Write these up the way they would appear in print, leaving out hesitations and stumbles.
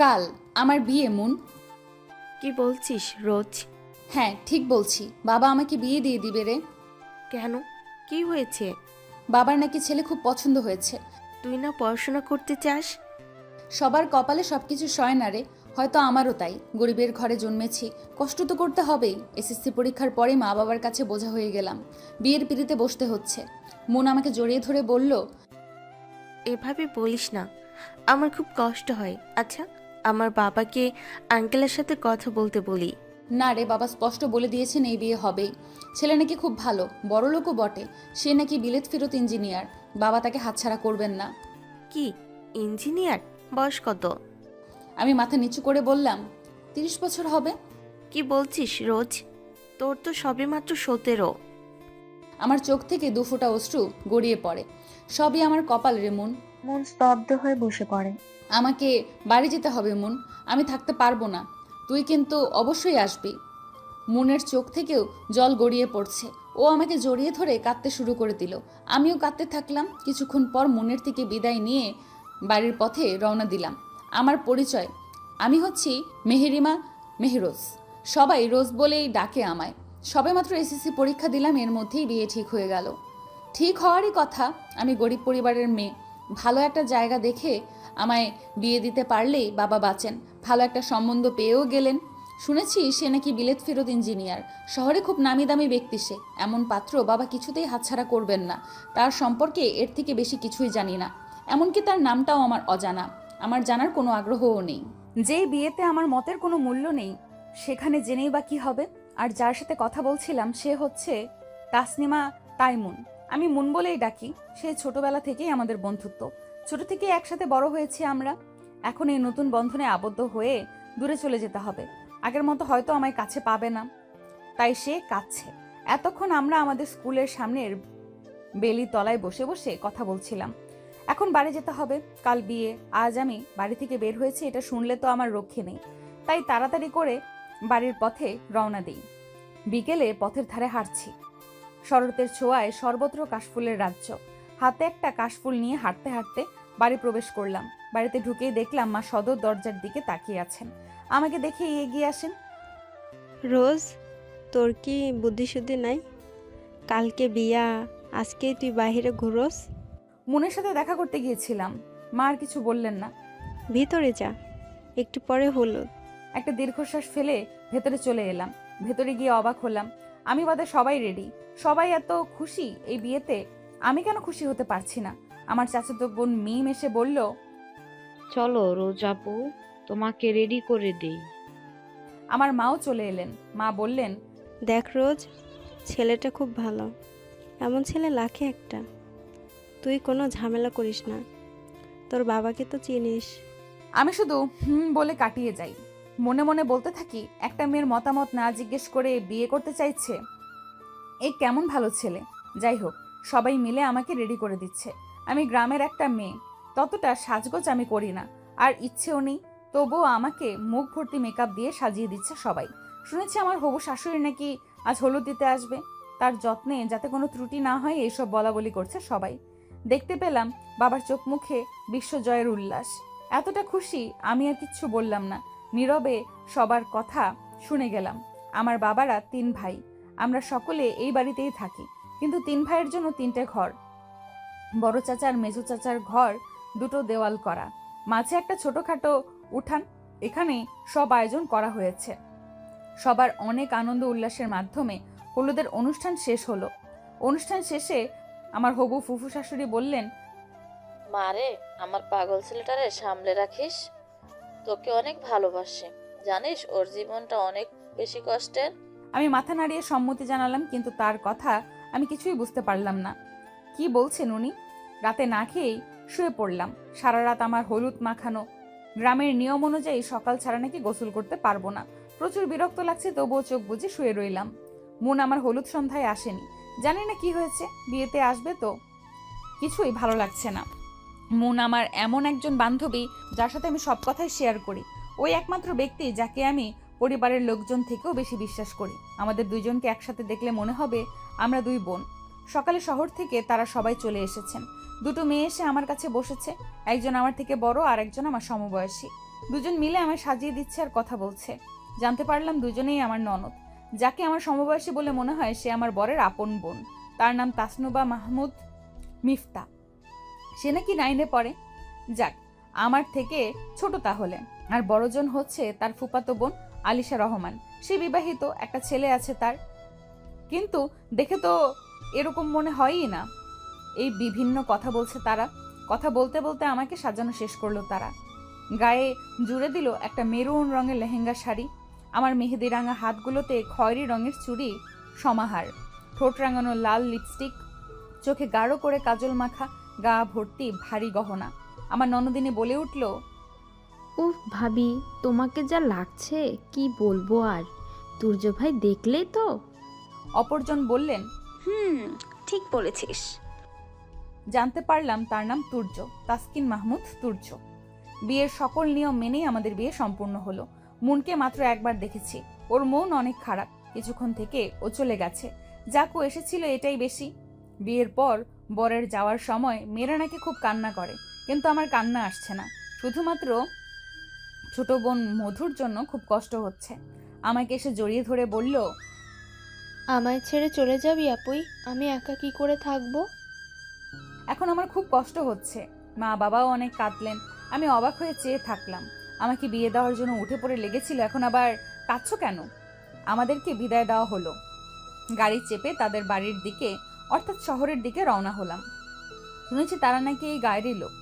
কাল আমার বিয়ে মুন। কি বলছিস রোজ? হ্যাঁ ঠিক বলছি, বাবা আমাকে বিয়ে দিয়ে দিবে রে। কেন? কি হয়েছে? বাবার নাকি ছেলে খুব পছন্দ হয়েছে। তুই না পড়াশোনা করতে চাস? সবার কপালে সবকিছু সয় না রে, হয়তো আমারও তাই। গরিবের ঘরে জন্মেছি, কষ্ট তো করতে হবেই। এসএসসি পরীক্ষার পরে মা বাবার কাছে বোঝা হয়ে গেলাম, বিয়ের পিড়িতে বসতে হচ্ছে। মুন আমাকে জড়িয়ে ধরে বলল, এভাবে বলিস না, আমার খুব কষ্ট হয়। আচ্ছা, আমার বাবাকে আঙ্কেলের সাথে কথা বলতে বলি। না রে, বাবা স্পষ্ট বলে দিয়েছেন এই বিয়ে হবেই। ছেলে নাকি খুব ভালো, বড়লোকও বটে। সে নাকি বিলেত ফেরত ইঞ্জিনিয়ার। বাবা তাকে হাতছাড়া করবেন না। কি ইঞ্জিনিয়ার? বয়স কত? আমি মাথা নিচু করে বললাম, 30 বছর হবে। কি বলছিস রোজ? তোর তো সবেমাত্র 17। আমার চোখ থেকে 2 ফোঁটা অশ্রু গড়িয়ে পড়ে। সবই আমার কপাল রে মুন। মন স্তব্ধ হয়ে বসে পড়ে। আমাকে বাড়ি যেতে হবে মুন, আমি থাকতে পারবো না। তুই কিন্তু অবশ্যই আসবি। মুনের চোখ থেকেও জল গড়িয়ে পড়ছে। ও আমাকে জড়িয়ে ধরে কাঁদতে শুরু করে দিল। আমিও কাঁদতে থাকলাম। কিছুক্ষণ পর মুনের থেকে বিদায় নিয়ে বাড়ির পথে রওনা দিলাম। আমার পরিচয়, আমি হচ্ছি মেহেরিমা মেহরোজ। সবাই রোজ বলেই ডাকে আমায়। সবেমাত্র এসএসসি পরীক্ষা দিলাম, এর মধ্যেই বিয়ে ঠিক হয়ে গেল। ঠিক হওয়ারই কথা। আমি গরিব পরিবারের মেয়ে, ভালো একটা জায়গা দেখে আমায় বিয়ে দিতে পারলেই বাবা বাঁচেন। ভালো একটা সম্বন্ধ পেয়েও গেলেন। শুনেছি সে নাকি বিলেত ফেরত ইঞ্জিনিয়ার। শহরে খুব নামি দামি ব্যক্তি সে। এমন পাত্র বাবা কিছুতেই হাতছাড়া করবেন না। তার সম্পর্কে এর থেকে বেশি কিছুই জানি না। এমনকি তার নামটাও আমার অজানা। আমার জানার কোনো আগ্রহও নেই। যেই বিয়েতে আমার মতের কোনো মূল্য নেই, সেখানে জেনেই বা কি হবে। আর যার সাথে কথা বলছিলাম সে হচ্ছে তাসনিমা তাইমুন। আমি মুন বলেই ডাকি। সে ছোটবেলা থেকেই আমাদের বন্ধুত্ব। ছোট থেকেই একসাথে বড় হয়েছি আমরা। এখন এই নতুন বন্ধনে আবদ্ধ হয়ে দূরে চলে যেতে হবে। আগের মতো হয়তো আমায় কাছে পাবে না, তাই সে কাঁদছে। এতক্ষণ আমরা আমাদের স্কুলের সামনের বেলি তলায় বসে বসে কথা বলছিলাম। এখন বাড়ি যেতে হবে, কাল বিয়ে। আজ আমি বাড়ি থেকে বের হয়েছি, এটা শুনলে তো আমার রক্ষে নেই। তাই তাড়াতাড়ি করে বাড়ির পথে রওনা দিই। বিকেলে পথের ধারে হাঁটছি। শরতের ছোঁয়ায় সর্বত্র কাশফুলের রাজ্য। হাতে একটা কাশফুল নিয়ে হাঁটতে হাঁটতে বাড়ি প্রবেশ করলাম। বাড়িতে ঢুকেই দেখলাম মা সদর দরজার দিকে তাকিয়ে আছেন। আমাকে দেখে এগিয়ে আসেন। রোজ, তোর কি বুদ্ধিশুদ্ধি নাই? কালকে বিয়া, আজকেই তুই বাহিরে ঘুরোস? মুনের সাথে দেখা করতে গিয়েছিলাম। মা আর কিছু বললেন না। ভিতরে যা, একটু পরে হলুদ। একটা দীর্ঘশ্বাস ফেলে ভেতরে চলে এলাম। ভেতরে গিয়ে অবাক হলাম, আমি বাদে সবাই রেডি। সবাই এত খুশি এই বিয়েতে। আমি কেন খুশি হতে পারছি না? আমার চাচাতো বোন মিম এসে বলল, চলো রোজ আপু, তোমাকে রেডি করে দেই। আমার মাও চলে এলেন। মা বললেন, দেখ রোজ, ছেলেটা খুব ভালো। এমন ছেলে লাখে একটা। তুই কোনো ঝামেলা করিস না, তোর বাবাকে তো চিনিস। আমি শুধু বলে কাটিয়ে যাই। মনে মনে বলতে থাকি, একটা মেয়ের মতামত না জিজ্ঞেস করে বিয়ে করতে চাইছে, এই কেমন ভালো ছেলে। যাই হোক, সবাই মিলে আমাকে রেডি করে দিচ্ছে। আমি গ্রামের একটা মেয়ে, ততটা সাজগোজ আমি করি না, আর ইচ্ছেও নেই। তবুও আমাকে মুখ ভর্তি মেকআপ দিয়ে সাজিয়ে দিচ্ছে সবাই। শুনেছি আমার হবু শাশুড়ি নাকি আজ হলুদ দিতে আসবে। তার যত্নে যাতে কোনো ত্রুটি না হয় এইসব বলা বলি করছে সবাই। দেখতে পেলাম বাবার চোখ মুখে বিশ্বজয়ের উল্লাস। এতটা খুশি আমি আর কিচ্ছু বললাম না। নীরবে সবার কথা শুনে গেলাম। আমার বাবারা 3 ভাই। আমরা সকলে এই বাড়িতেই থাকি, কিন্তু 3 ভাইয়ের জন্য 3টে ঘর। বড় চাচার মেজো চাচার ঘর দুটো দেওয়াল করা, মাঝে একটা ছোটখাটো উঠান। এখানে সব আয়োজন করা হয়েছে। সবার অনেক আনন্দ উল্লাসের মাধ্যমে হলুদের অনুষ্ঠান শেষ হলো। অনুষ্ঠান শেষে আমার হবু ফুফু শাশুড়ি বললেন, মারে, আমার পাগল ছেলেটারে সামলে রাখিস। তোকে অনেক ভালোবাসে, জানিস ওর জীবনটা অনেক বেশি কষ্টের। আমি মাথা নাড়িয়ে সম্মতি জানালাম, কিন্তু তার কথা আমি কিছুই বুঝতে পারলাম না। কি বলছেন উনি? রাতে না খেয়েই শুয়ে পড়লাম। সারা রাত আমার হলুদ মাখানো। গ্রামের নিয়ম অনুযায়ী সকাল ছাড়া নাকি গোসল করতে পারবো না। প্রচুর বিরক্ত লাগছে, তবুও চোখ বুজে শুয়ে রইলাম। মন আমার হলুদ সন্ধ্যায় আসেনি। জানি না কি হয়েছে, বিয়েতে আসবে তো কিছুই ভালো লাগছে না। মুন আমার এমন একজন বান্ধবী যার সাথে আমি সব কথাই শেয়ার করি। ওই একমাত্র ব্যক্তি যাকে আমি পরিবারের লোকজন থেকেও বেশি বিশ্বাস করি। আমাদের দুইজনকে একসাথে দেখলে মনে হবে আমরা 2 বোন। সকালে শহর থেকে তারা সবাই চলে এসেছেন। 2টো মেয়ে এসে আমার কাছে বসেছে। একজন আমার থেকে বড় আর একজন আমার সমবয়সী। দুজন মিলে আমায় সাজিয়ে দিচ্ছে আর কথা বলছে। জানতে পারলাম দুজনেই আমার ননদ। যাকে আমার সমবয়সী বলে মনে হয় সে আমার বরের আপন বোন। তার নাম তাসনুবা মাহমুদ মিফতা। সে নাকি 9-এ পড়ে। যাক, আমার থেকে ছোট তাহলে। আর বড়জন হচ্ছে তার ফুফাতো বোন আলিশা রহমান। সে বিবাহিত, একটা ছেলে আছে তার। কিন্তু দেখে তো এরকম মনে হয়ই না। এই বিভিন্ন কথা বলছে তারা। কথা বলতে বলতে আমাকে সাজানো শেষ করলো তারা। গায়ে জুড়ে দিল একটা মেরুন রঙের লেহেঙ্গা শাড়ি। আমার মেহেদি রাঙা হাতগুলোতে খয়েরি রঙের চুড়ি সমাহার, ঠোঁট রাঙানো লাল লিপস্টিক, চোখে গাঢ় করে কাজল মাখা, গা ভর্তি ভারী গহনা। আমার ননদিনী বলে উঠল, উফ ভাবি, তোমাকে যা লাগছে কি বলবো আর। তুর্য ভাই দেখলেই তো। অপরজন বললেন, ঠিক বলেছিস। জানতে পারলাম তার নাম তুর্য, তাসকিন মাহমুদ তুর্য। বিয়ের সকল নিয়ম মেনেই আমাদের বিয়ে সম্পূর্ণ হলো। মুনকে মাত্র একবার দেখেছি। ওর মন অনেক খারাপ। কিছুক্ষণ থেকে ও চলে গেছে। যাকু এসেছিল এটাই বেশি। বিয়ের পর বরের যাওয়ার সময় মেয়েরা নাকি খুব কান্না করে, কিন্তু আমার কান্না আসছে না। শুধুমাত্র ছোট বোন মধুর জন্য খুব কষ্ট হচ্ছে। আমাকে এসে জড়িয়ে ধরে বলল, আমায় ছেড়ে চলে যাবি আপুই? আমি একা কি করে থাকবো? এখন আমার খুব কষ্ট হচ্ছে। মা বাবাও অনেক কাঁদলেন। আমি অবাক হয়ে চেয়ে থাকলাম। আমাকে বিয়ে দেওয়ার জন্য উঠে পড়ে লেগেছিল, এখন আবার কাঁদছো কেন? আমাদেরকে বিদায় দেওয়া হলো। গাড়ি চেপে তাদের বাড়ির দিকে, অর্থাৎ শহরের দিকে রওনা হলাম। শুনেছি তারা নাকি এই গাড়ির লোক,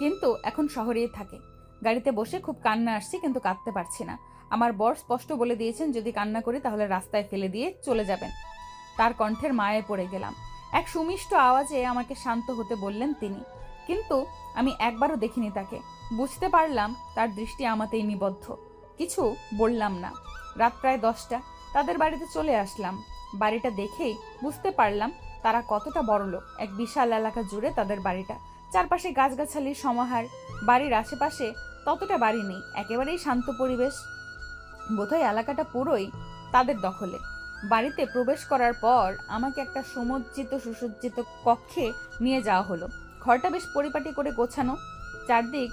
কিন্তু এখন শহরেই থাকে। গাড়িতে বসে খুব কান্না আসছে, কিন্তু কাঁদতে পারছি না। আমার বর স্পষ্ট বলে দিয়েছেন যদি কান্না করি তাহলে রাস্তায় ফেলে দিয়ে চলে যাবেন। তার কণ্ঠের মায়ে পড়ে গেলাম। এক সুমিষ্ট আওয়াজে আমাকে শান্ত হতে বললেন তিনি, কিন্তু আমি একবারও দেখিনি তাকে। বুঝতে পারলাম তার দৃষ্টি আমাতেই নিবদ্ধ। কিছু বললাম না। রাত প্রায় 10টা। তাদের বাড়িতে চলে আসলাম। বাড়িটা দেখেই বুঝতে পারলাম তারা কতটা বড়লোক। এক বিশাল এলাকা জুড়ে তাদের বাড়িটা, চারপাশে গাছগাছালির সমাহার। বাড়ির আশেপাশে ততটা বাড়ি নেই, একেবারেই শান্ত পরিবেশ। বোধহয় এলাকাটা পুরোই তাদের দখলে। বাড়িতে প্রবেশ করার পর আমাকে একটা সুসজ্জিত কক্ষে নিয়ে যাওয়া হলো। ঘরটা বেশ পরিপাটি করে গোছানো, চারদিক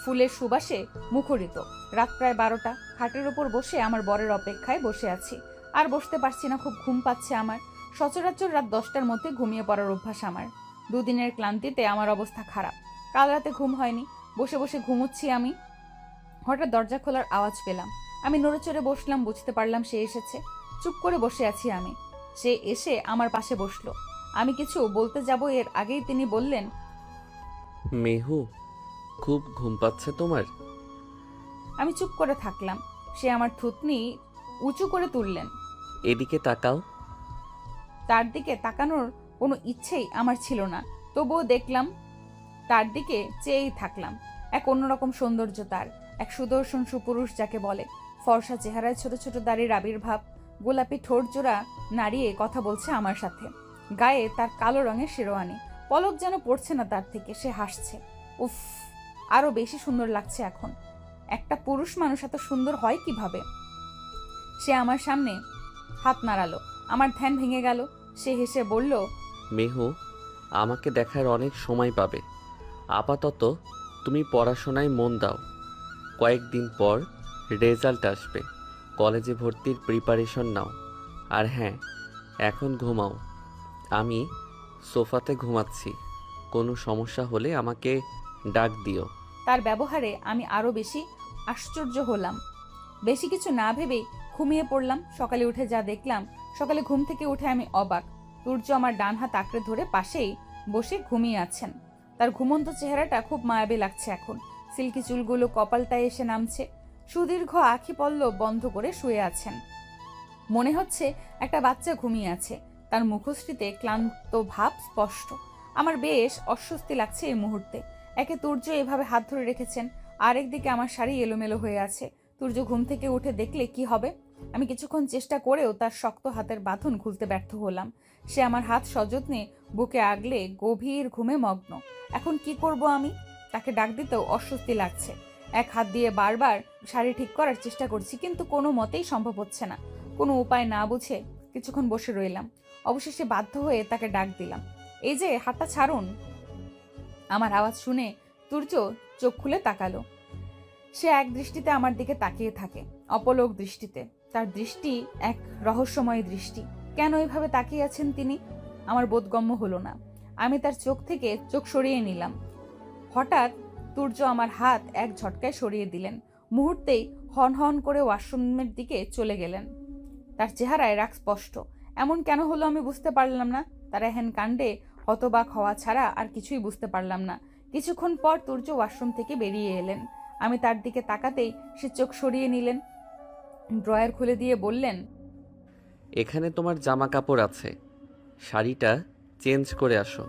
ফুলের সুবাসে মুখরিত। রাত প্রায় 12টা। খাটের ওপর বসে আমার বরের অপেক্ষায় বসে আছি। আর বসতে পারছি না, খুব ঘুম পাচ্ছে আমার। সচরাচর রাত 10টার মধ্যে ঘুমিয়ে পড়ার অভ্যাস আমার। দুদিনের ক্লান্তিতে আমার অবস্থা খারাপ। কাল রাতে ঘুম হয়নি। বসে বসে ঘুমোচ্ছি আমি। হঠাৎ দরজা খোলার আওয়াজ পেলাম। আমি নড়েচড়ে বসলাম। বুঝতে পারলাম সে এসেছে। চুপ করে বসে আছি আমি। সে এসে আমার পাশে বসলো। আমি কিছু বলতে যাব এর আগেই তিনি বললেন, মেহু, খুব ঘুম পাচ্ছে তোমার? আমি চুপ করে থাকলাম। সে আমার থুতনি উঁচু করে তুললেন। এদিকে তাকাও। তার দিকে তাকানোর কোনো ইচ্ছেই আমার ছিল না, তবুও দেখলাম। তার দিকে চেয়েই থাকলাম। এক অন্যরকম সৌন্দর্য তার, এক সুদর্শন সুপুরুষ যাকে বলে। ফর্সা চেহারায় ছোট ছোট দাড়ির আবির্ভাব, গোলাপি ঠোঁট জোড়া নাড়িয়ে কথা বলছে আমার সাথে। গায়ে তার কালো রঙের শেরওয়ানি, পলক যেন পড়ছে না তার থেকে। সে হাসছে। উফ, আরো বেশি সুন্দর লাগছে এখন। একটা পুরুষ মানুষ এত সুন্দর হয় কিভাবে? সে আমার সামনে হাত নাড়ালো। আমার ধ্যান ভেঙে গেল। সে হেসে বলল, মেহু, আমাকে দেখার অনেক সময় পাবে। আপাতত তুমি পড়াশোনায় মন দাও। কয়েকদিন পর রেজাল্ট আসবে, কলেজে ভর্তির প্রিপারেশন নাও। আর হ্যাঁ, এখন ঘুমাও। আমি সোফাতে ঘুমাচ্ছি। কোনো সমস্যা হলে আমাকে ডাক দিও। তার ব্যবহারে আমি আরো বেশি আশ্চর্য হলাম। বেশি কিছু না ভেবেই ঘুমিয়ে পড়লাম। সকালে উঠে যা দেখলাম, সকালে ঘুম থেকে উঠে আমি অবাক। সূর্য আমার ডান হাত আঁকড়ে ধরে পাশেই বসে ঘুমিয়ে আছেন। তার ঘুমন্ত চেহারাটা খুব মায়াবী লাগছে এখন। সিল্কি চুলগুলো কপালটায় এসে নামছে। সুদীর্ঘ আঁখি পল্লব বন্ধ করে শুয়ে আছেন। মনে হচ্ছে একটা বাচ্চা ঘুমিয়ে আছে। তার মুখশ্রীতে ক্লান্ত ভাব স্পষ্ট। আমার বেশ অস্বস্তি লাগছে এই মুহূর্তে। একে তুর্য এভাবে হাত ধরে রেখেছেন, আরেকদিকে আমার শাড়ি এলোমেলো হয়ে আছে। তুর্য ঘুম থেকে উঠে দেখলে কি হবে? আমি কিছুক্ষণ চেষ্টা করেও তার শক্ত হাতের বাঁধন খুলতে ব্যর্থ হলাম। সে আমার হাত সযত্নে বুকে আগলে গভীর ঘুমে মগ্ন। এখন কি করব আমি? তাকে ডাক দিতেও অস্বস্তি লাগছে। এক হাত দিয়ে বারবার শাড়ি ঠিক করার চেষ্টা করছি, কিন্তু কোনো মতেই সম্ভব হচ্ছে না। কোনো উপায় না বুঝে কিছুক্ষণ বসে রইলাম। অবশেষে বাধ্য হয়ে তাকে ডাক দিলাম, এই যে হাতটা ছাড়ুন। আমার আওয়াজ শুনে তুর্য চোখ খুলে তাকালো। সে এক দৃষ্টিতে আমার দিকে তাকিয়ে থাকে, অপলক দৃষ্টিতে। তার দৃষ্টি এক রহস্যময় দৃষ্টি। কেন এইভাবে তাকিয়ে আছেন তিনি আমার বোধগম্য হলো না। আমি তার চোখ থেকে চোখ সরিয়ে নিলাম। হঠাৎ তুর্য আমার হাত এক ঝটকায় সরিয়ে দিলেন। মুহূর্তেই হন হন করে ওয়াশরুমের দিকে চলে গেলেন। তার চেহারায় রাগ স্পষ্ট। এমন কেন হলো আমি বুঝতে পারলাম না। তার এহেন কাণ্ডে হতবাক হওয়া ছাড়া আর কিছুই বুঝতে পারলাম না। কিছুক্ষণ পর তুর্য ওয়াশরুম থেকে বেরিয়ে এলেন। আমি তার দিকে তাকাতেই সে চোখ সরিয়ে নিলেন, ড্রয়ার খুলে দিয়ে বললেন, এখানে তোমার জামা কাপড় আছে, শাড়িটা চেঞ্জ করে আসো।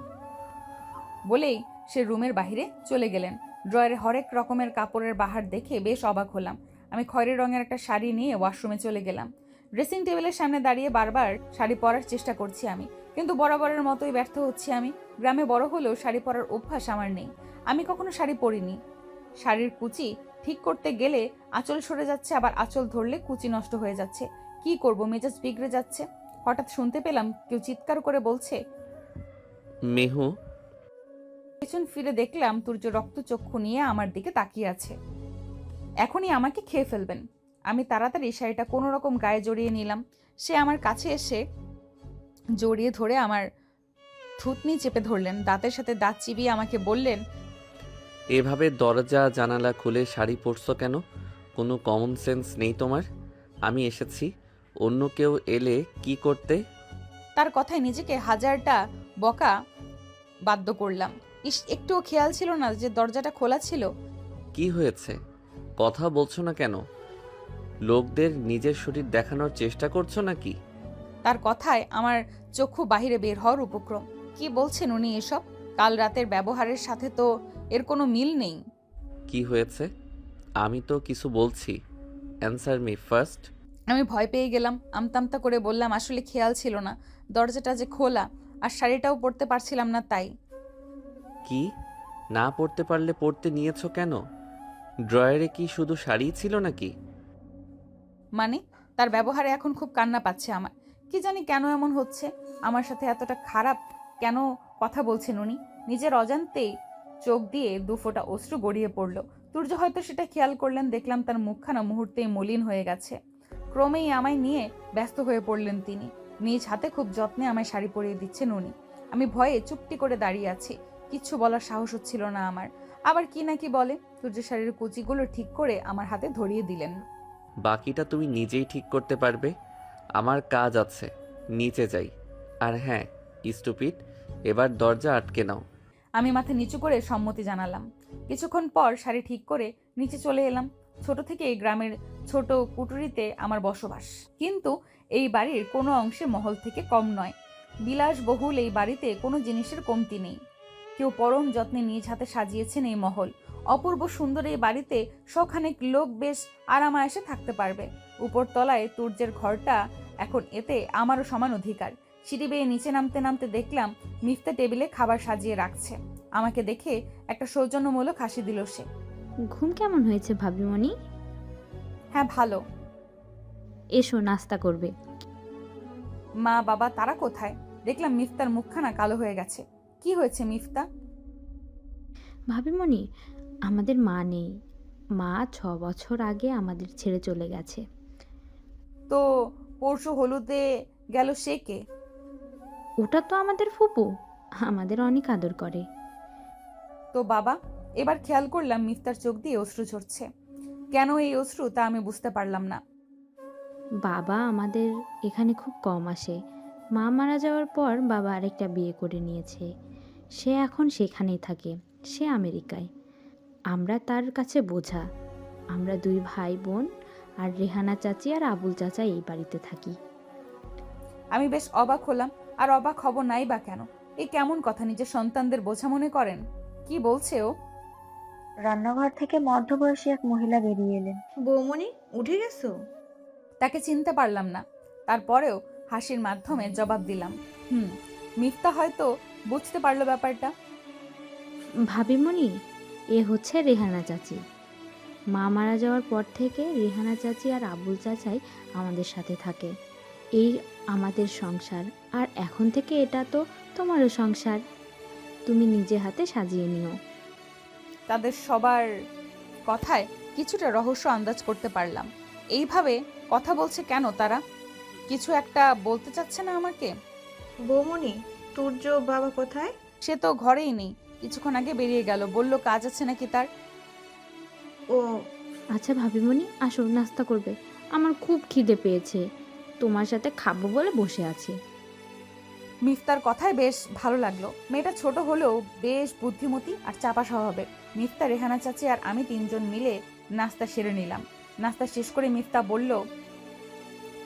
বলেই সে রুমের বাইরে চলে গেলেন। ড্রয়ারে হরেক রকমের কাপড়ের বাহার দেখে বেশ অবাক হলাম। আমি খয়েরি রঙের একটা শাড়ি নিয়ে ওয়াশরুমে চলে গেলাম। ড্রেসিং টেবিলের সামনে দাঁড়িয়ে বারবার শাড়ি পরার চেষ্টা করছি আমি, কিন্তু বরাবরের মতোই ব্যর্থ হচ্ছি আমি। গ্রামে বড় হলেও শাড়ি পরার অভ্যাস আমার নেই। আমি কখনো শাড়ি পরিনি। শাড়ির কুচি ঠিক করতে গেলে আঁচল সরে যাচ্ছে, আবার আঁচল ধরলে কুচি নষ্ট হয়ে যাচ্ছে। কি করব, মেজাজ বিগড়ে যাচ্ছে। হঠাৎ শুনতে পেলাম কেউ চিৎকার করে বলছে, মেহু। পেছন ফিরে দেখলাম তুর্য রক্তচক্ষু নিয়ে আমার দিকে তাকিয়ে আছে। এখনই আমাকে খেয়ে ফেলবেন। আমি তাড়াতাড়ি শাড়িটা কোনো রকম গায়ে জড়িয়ে নিলাম। সে আমার কাছে এসে জড়িয়ে ধরে আমার থুতনি চেপে ধরলেন, দাঁতের সাথে দাঁত চিবিয়ে আমাকে বললেন, এভাবে দরজা জানালা খুলে শাড়ি পরছো কেন? কোনো কমন সেন্স নেই তোমার? আমি এসেছি, অন্য কেউ এলে কি করতে? তার কথায় নিজেকে হাজারটা বকা বাধ্য করলাম। একটুও খেয়াল ছিল না যে দরজাটা খোলা ছিল। কি হয়েছে? কথা বলছো না কেন? লোকদের নিজের শরীর দেখানোর চেষ্টা করছো নাকি? তার কথায় আমার চক্ষু বাহিরে বের হওয়ার উপক্রম। কি বলছেন উনি এসব? কাল রাতের ব্যবহারের সাথে তো এর কোনো মিল নেই। কি হয়েছে? আমি তো কিছু বলছি, অ্যান্সার মি ফার্স্ট। আমি ভয় পেয়ে গেলাম। আমতামতা করে বললাম, আসলে খেয়াল ছিল না, দরজাটা যে খোলা, আর শাড়িটাও পরতে পারছিলাম না তাই। কি? না পড়তে পারলে পড়তে নিয়েছো কেন? ড্রয়ারে কি শুধু শাড়িই ছিল নাকি? মানে তার ব্যবহারে এখন খুব কান্না পাচ্ছে আমার। কি জানি কেন এমন হচ্ছে, আমার সাথে এতটা খারাপ কেন কথা বলছেন উনি। নিজের অজান্তেই চোখ দিয়ে দুফোঁটা অশ্রু গড়িয়ে পড়ল। তুর্য হয়তো সেটা খেয়াল করলেন। দেখলাম তার মুখখানা মুহূর্তেই মলিন হয়ে গেছে। ক্রমেই আমায় নিয়ে ব্যস্ত হয়ে পড়লেন তিনি। নিজ হাতে খুব যত্নে আমায় শাড়ি পরিয়ে দিচ্ছেন উনি। আমি ভয়ে চুপটি করে দাঁড়িয়ে আছি। কিচ্ছু বলার সাহস হচ্ছিল না আমার। আবার কি নাকি বলে। তুর্য শাড়ির কুচিগুলো ঠিক করে আমার হাতে ধরিয়ে দিলেন। বাকিটা তুমি নিজেই ঠিক করতে পারবে, আমার কাজ আছে, নিচে যাই। আর হ্যাঁ স্টুপিড, এবার দরজা আটকে নাও। আমি মাথা নিচু করে সম্মতি জানালাম। কিছুক্ষণ পর শাড়ি ঠিক করে নিচে চলে এলাম। ছোট থেকে গ্রামের ছোট কুটুরিতে আমার বসবাস, কিন্তু এই বাড়ির কোনো অংশে মহল থেকে কম নয়। বিলাসবহুল এই বাড়িতে কোনো জিনিসের কমতি নেই। কেউ পরম যত্নে নিজ হাতে সাজিয়েছেন এই মহল। অপূর্ব সুন্দর এই বাড়িতে শখানেক লোক বেশ আরামায়েশে থাকতে পারবে। উপর তলায় তুর্যের ঘরটা, এখন এতে আমারও সমান অধিকার। সিঁড়ি বেয়ে নিচে নামতে নামতে দেখলাম মিফতা টেবিলে খাবার সাজিয়ে রাখছে। আমাকে দেখে একটা সৌজন্যমূলক হাসি দিল সে। ঘুম কেমন হয়েছে ভাবিমণি? হ্যাঁ ভালো। এসো নাস্তা করবে। মা বাবা তারা কোথায়? দেখলাম মিফতার মুখখানা কালো হয়ে গেছে। কি হয়েছে মিফতা? ভাবিমণি, আমাদের মা নেই। মা 6 বছর আগে আমাদের ছেড়ে চলে গেছে। তো পরশু হলুদে গেল সে কে? ওটা তো আমাদের ফুপু, আমাদের অনেক আদর করে। তো বাবা? এবার খেয়াল করলাম মিফতার চোখ দিয়ে অশ্রু ঝরছে। কেন এই অশ্রু তা আমি বুঝতে পারলাম না। বাবা আমাদের এখানে খুব কম আসে। মা মারা যাওয়ার পর বাবা আরেকটা বিয়ে করে নিয়েছে। সে এখন সেখানেই থাকে, সে আমেরিকায়। আমরা তার কাছে বোঝা। আমরা 2 ভাই বোন আর রেহানা চাচি আর আবুল চাচা এই বাড়িতে থাকি। আমি বেশ অবাক হলাম। আর অবাক হব নাই বা কেন? এই কেমন কথা, নিজের সন্তানদের বোঝা মনে করেন? কি বলছে ও? রান্নাঘর থেকে মধ্যবয়সী এক মহিলা বেরিয়ে এলেন। বৌমনি উঠে গেছো? তাকে চিনতে পারলাম না। তারপরেও হাসির মাধ্যমে জবাব দিলাম, মিফতা হয়তো বুঝতে পারলো ব্যাপারটা। ভাবিমণি, এ হচ্ছে রেহানা চাচি। মা মারা যাওয়ার পর থেকে রেহানা চাচি আর আবুল চাচাই আমাদের সাথে থাকে। এই আমাদের সংসার, আর এখন থেকে এটা তো তোমারও সংসার। তুমি নিজে হাতে সাজিয়ে নিও। তাদের সবার কথায় কিছুটা রহস্য আন্দাজ করতে পারলাম। এইভাবে কথা বলছে কেন তারা? কিছু একটা বলতে চাচ্ছে না আমাকে? বৌমনি, সূর্য বাবা কোথায়? সে তো ঘরেই নেই, কিছুক্ষণ আগে বেরিয়ে গেল, বলল কাজ আছে নাকি তার। ও আচ্ছা ভাবিমণি, আসো নাস্তা করবে। আমার খুব খিদে পেয়েছে, তোমার সাথে খাবো বলে বসে আছি। মিফতার কথায় বেশ ভালো লাগলো। মেয়েটা ছোট হলেও বেশ বুদ্ধিমতী আর চাপা স্বভাবের। মিফতা, রেহানা চাচি আর আমি তিনজন মিলে নাস্তা সেরে নিলাম। নাস্তা শেষ করে মিফতা বলল,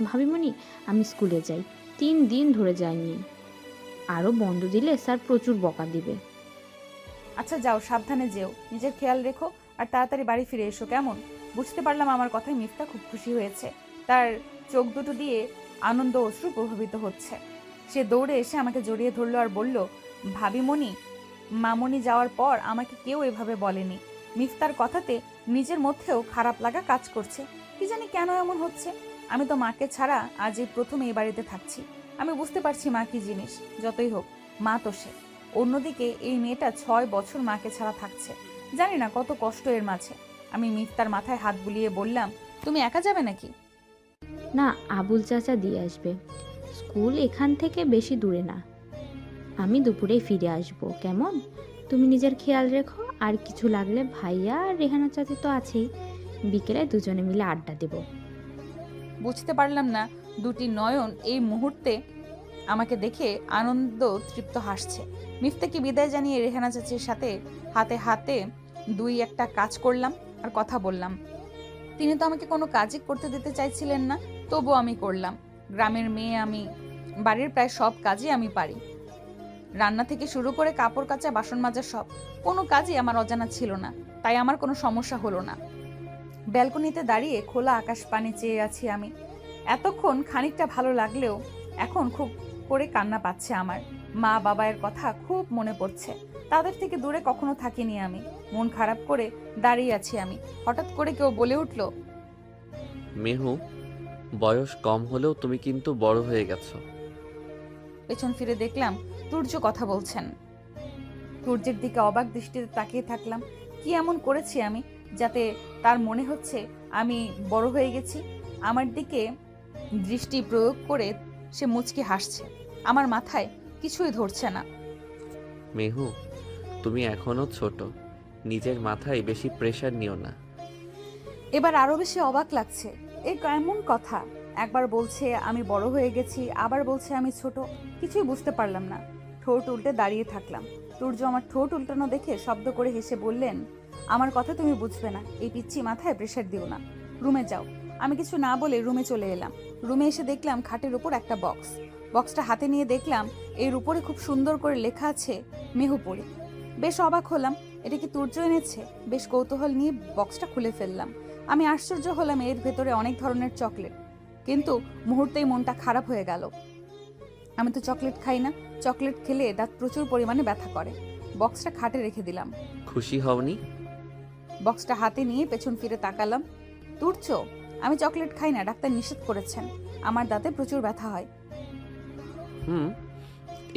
ভাবিমণি, আমি স্কুলে যাই, 3 দিন ধরে যাইনি। আরও বন্ধ দিলে স্যার প্রচুর বকা দিবে। আচ্ছা যাও, সাবধানে যেও, নিজের খেয়াল রেখো আর তাড়াতাড়ি বাড়ি ফিরে এসো, কেমন? বুঝতে পারলাম আমার কথায় মিফতা খুব খুশি হয়েছে। তার চোখ দুটো দিয়ে আনন্দ অশ্রু প্রভাবিত হচ্ছে। সে দৌড়ে এসে আমাকে জড়িয়ে ধরলো আর বলল, ভাবিমণি, মামনি যাওয়ার পর আমাকে কেউ এভাবে বলেনি। মিফতার কথাতে নিজের মধ্যেও খারাপ লাগা কাজ করছে। কি জানি কেন এমন হচ্ছে। আমি তো মাকে ছাড়া আজ এই প্রথম এই বাড়িতে থাকছি। আমি বুঝতে পারছি মা কি জিনিস। যতই হোক, মা তো সে। অন্যদিকে এই মেয়েটা 6 বছর মাকে ছাড়া থাকছে। জানি না কত কষ্ট এর মাঝে। আমি মিফতার মাথায় হাত বুলিয়ে বললাম, তুমি একা যাবে নাকি? না, আবুল চাচা দিয়ে আসবে। স্কুল এখান থেকে বেশি দূরে না। আমি দুপুরেই ফিরে আসবো, কেমন? তুমি নিজের খেয়াল রেখো, আর কিছু লাগলে ভাইয়া আর রেহানা চাচি তো আছেই, বিকেলে দুজনে মিলে আড্ডা দেব। বুঝতে পারলাম না দুটি নয়ন এই মুহূর্তে আমাকে দেখে আনন্দ তৃপ্ত হাসছে। মিফতাকে বিদায় জানিয়ে রেহানা চাচির সাথে হাতে হাতে 2-1টা কাজ করলাম আর কথা বললাম। তিনি তো আমাকে কোনো কাজই করতে দিতে চাইছিলেন না, তবুও আমি করলাম। গ্রামের মেয়ে আমি, বাড়ির প্রায় সব কাজই আমি পারি। রান্না থেকে শুরু করে কাপড় কাচা, বাসন মাজা, সব কোনো কাজই আমার অজানা ছিল না। তাই আমার কোনো সমস্যা হলো না। ব্যালকনিতে দাঁড়িয়ে খোলা আকাশ পানে চেয়ে আছি আমি। এতক্ষণ খানিকটা ভালো লাগলেও এখন খুব করে কান্না পাচ্ছে আমার। মা বাবার কথা খুব মনে পড়ছে। তাদের থেকে দূরে কখনো থাকিনি আমি। মন খারাপ করে দাঁড়িয়ে আছি আমি। হঠাৎ করে কেউ বলে উঠল, মেহু, বয়স কম হলেও তুমি কিন্তু বড় হয়ে গেছো। পেছন ফিরে দেখলাম সূর্য কথা বলছেন। সূর্যের দিকে অবাক দৃষ্টিতে তাকিয়ে থাকলাম। কি এমন করেছি আমি যাতে তার মনে হচ্ছে আমি বড় হয়ে গেছি? আমার দিকে দৃষ্টি প্রয়োগ করে সে মুচকি হাসছে। আমার মাথায় কিছুই ধরছে না। মেহু, তুমি এখনো ছোট, নিজের মাথায় বেশি প্রেশার নিও না। এবার আরো বেশি অবাক লাগছে। এই কেমন কথা? একবার বলছে আমি বড় হয়ে গেছি, আবার বলছে আমি ছোট। কিছুই বুঝতে পারলাম না। ঠোঁট উল্টে দাঁড়িয়ে থাকলাম। সূর্য আমার ঠোঁট উল্টানো দেখে শব্দ করে হেসে বললেন, আমার কথা তুমি বুঝবে না, এই পিচ্ছি মাথায় প্রেশার দিও না, রুমে যাও। আমি কিছু না বলে রুমে চলে এলাম। রুমে এসে দেখলাম খাটের উপর একটা বক্স। বক্সটা হাতে নিয়ে দেখলাম এর উপরে খুব সুন্দর করে লেখা আছে মেহুপুরি। বেশ অবাক হলাম, এটা কি সূর্য এনেছে? বেশ কৌতূহল নিয়ে বক্সটা খুলে ফেললাম। আমি আশ্চর্য হলাম, এর ভেতরে অনেক ধরনের চকলেট। কিন্তু মুহূর্তেই মনটা খারাপ হয়ে গেল। আমি তো চকলেট খাই না। চকলেট খেলে দাঁত প্রচুর পরিমাণে ব্যথা করে। বক্সটা খাটে রেখে দিলাম। খুশি হওনি? বক্সটা হাতে নিয়ে পেছন ফিরে তাকালাম। তুর্য, আমি চকলেট খাই না, ডাক্তার নিষেধ করেছেন। আমার দাঁতে প্রচুর ব্যথা হয়।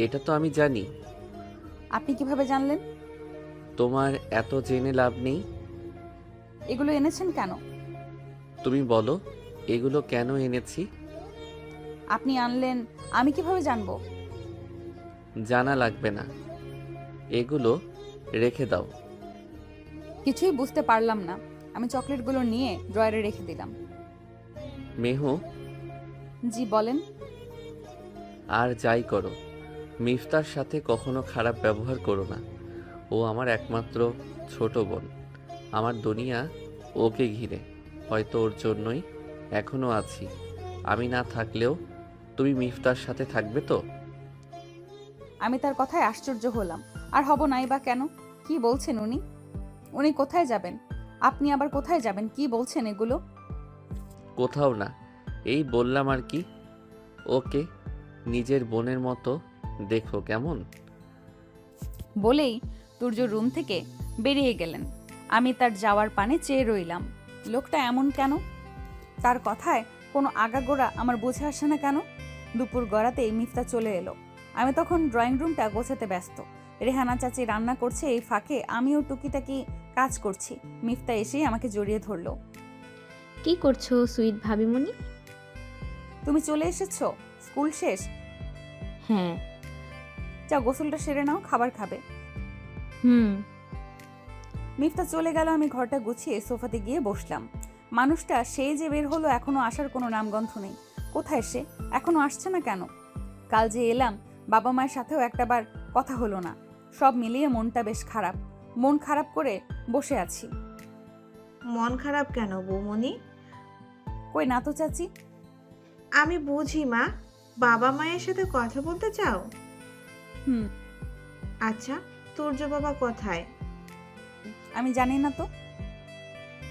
এটা তো আমি জানি। আপনি কিভাবে জানলেন? তোমার এত জেনে লাভ নেই। এগুলো এনেছেন কেন? তুমি বলো, এগুলো কেন এনেছি? আপনি আনলেন, আমি কিভাবে জানবো? জানা লাগবে না, এগুলো রেখে দাও। কিছুই বুঝতে পারলাম না। আমি চকলেটগুলো নিয়ে ড্রয়ারে রেখে দিলাম। মেহু, জি বলেন। আর যাই করো, মিফতার সাথে কখনো খারাপ ব্যবহার করো না। ও আমার একমাত্র ছোট বোন। আমার দুনিয়া ওকে ঘিরে। হয়তো ওর জন্যই এখনো আছি। আমি না থাকলেও তুমি মিফতার সাথে থাকবে তো? আমি তার কথায় আশ্চর্য হলাম। আর হব নাই বা কেন? কি বলছেন উনি? উনি কোথায় যাবেন? আপনি আবার কোথায় যাবেন? কি বলছেন এগুলো? কোথাও না, এই বললাম আর কি। ওকে নিজের বোনের মতো দেখো, কেমন? বলেই সূর্য রুম থেকে বেরিয়ে গেলেন। আমি তার যাওয়ার পানে চেয়ে রইলাম। লোকটা এমন কেন? তার কথায় কোনো আগাগোড়া আমার বুঝে আসে না কেন? দুপুর গড়াতেই মিফতা চলে এলো। আমি তখন ড্রয়িং রুমটা গোছাতে ব্যস্ত। রেহানা চাচি রান্না করছে, এই ফাঁকে আমিও টুকিটাকি কাজ করছি। মিফতা এসেই আমাকে জড়িয়ে ধরলো। কি করছো সুইট ভাবিমণি? তুমি চলে এসেছো? স্কুল শেষ? হ্যাঁ। যা গোসলটা সেরে নাও, খাবার খাবে। হুম। মিফতা চলে গেল। আমি ঘরটা গুছিয়ে সোফাতে গিয়ে বসলাম। মানুষটা সেই যে বের হলো, এখনো আসার কোনো নামগন্ধ নেই। কোথায় সে? এখনো আসছে না কেন? কাল যে এলাম, বাবা মায়ের সাথেও একটাবার কথা হলো না। সব মিলিয়ে মনটা বেশ খারাপ। মন খারাপ করে বসে আছি। মন খারাপ কেন বৌমনি? কই না তো চাচি। আমি বুঝি মা, বাবা মায়ের সাথে কথা বলতে চাও? হুম। আচ্ছা, তুর্য বাবা কোথায়? আমি জানি না তো।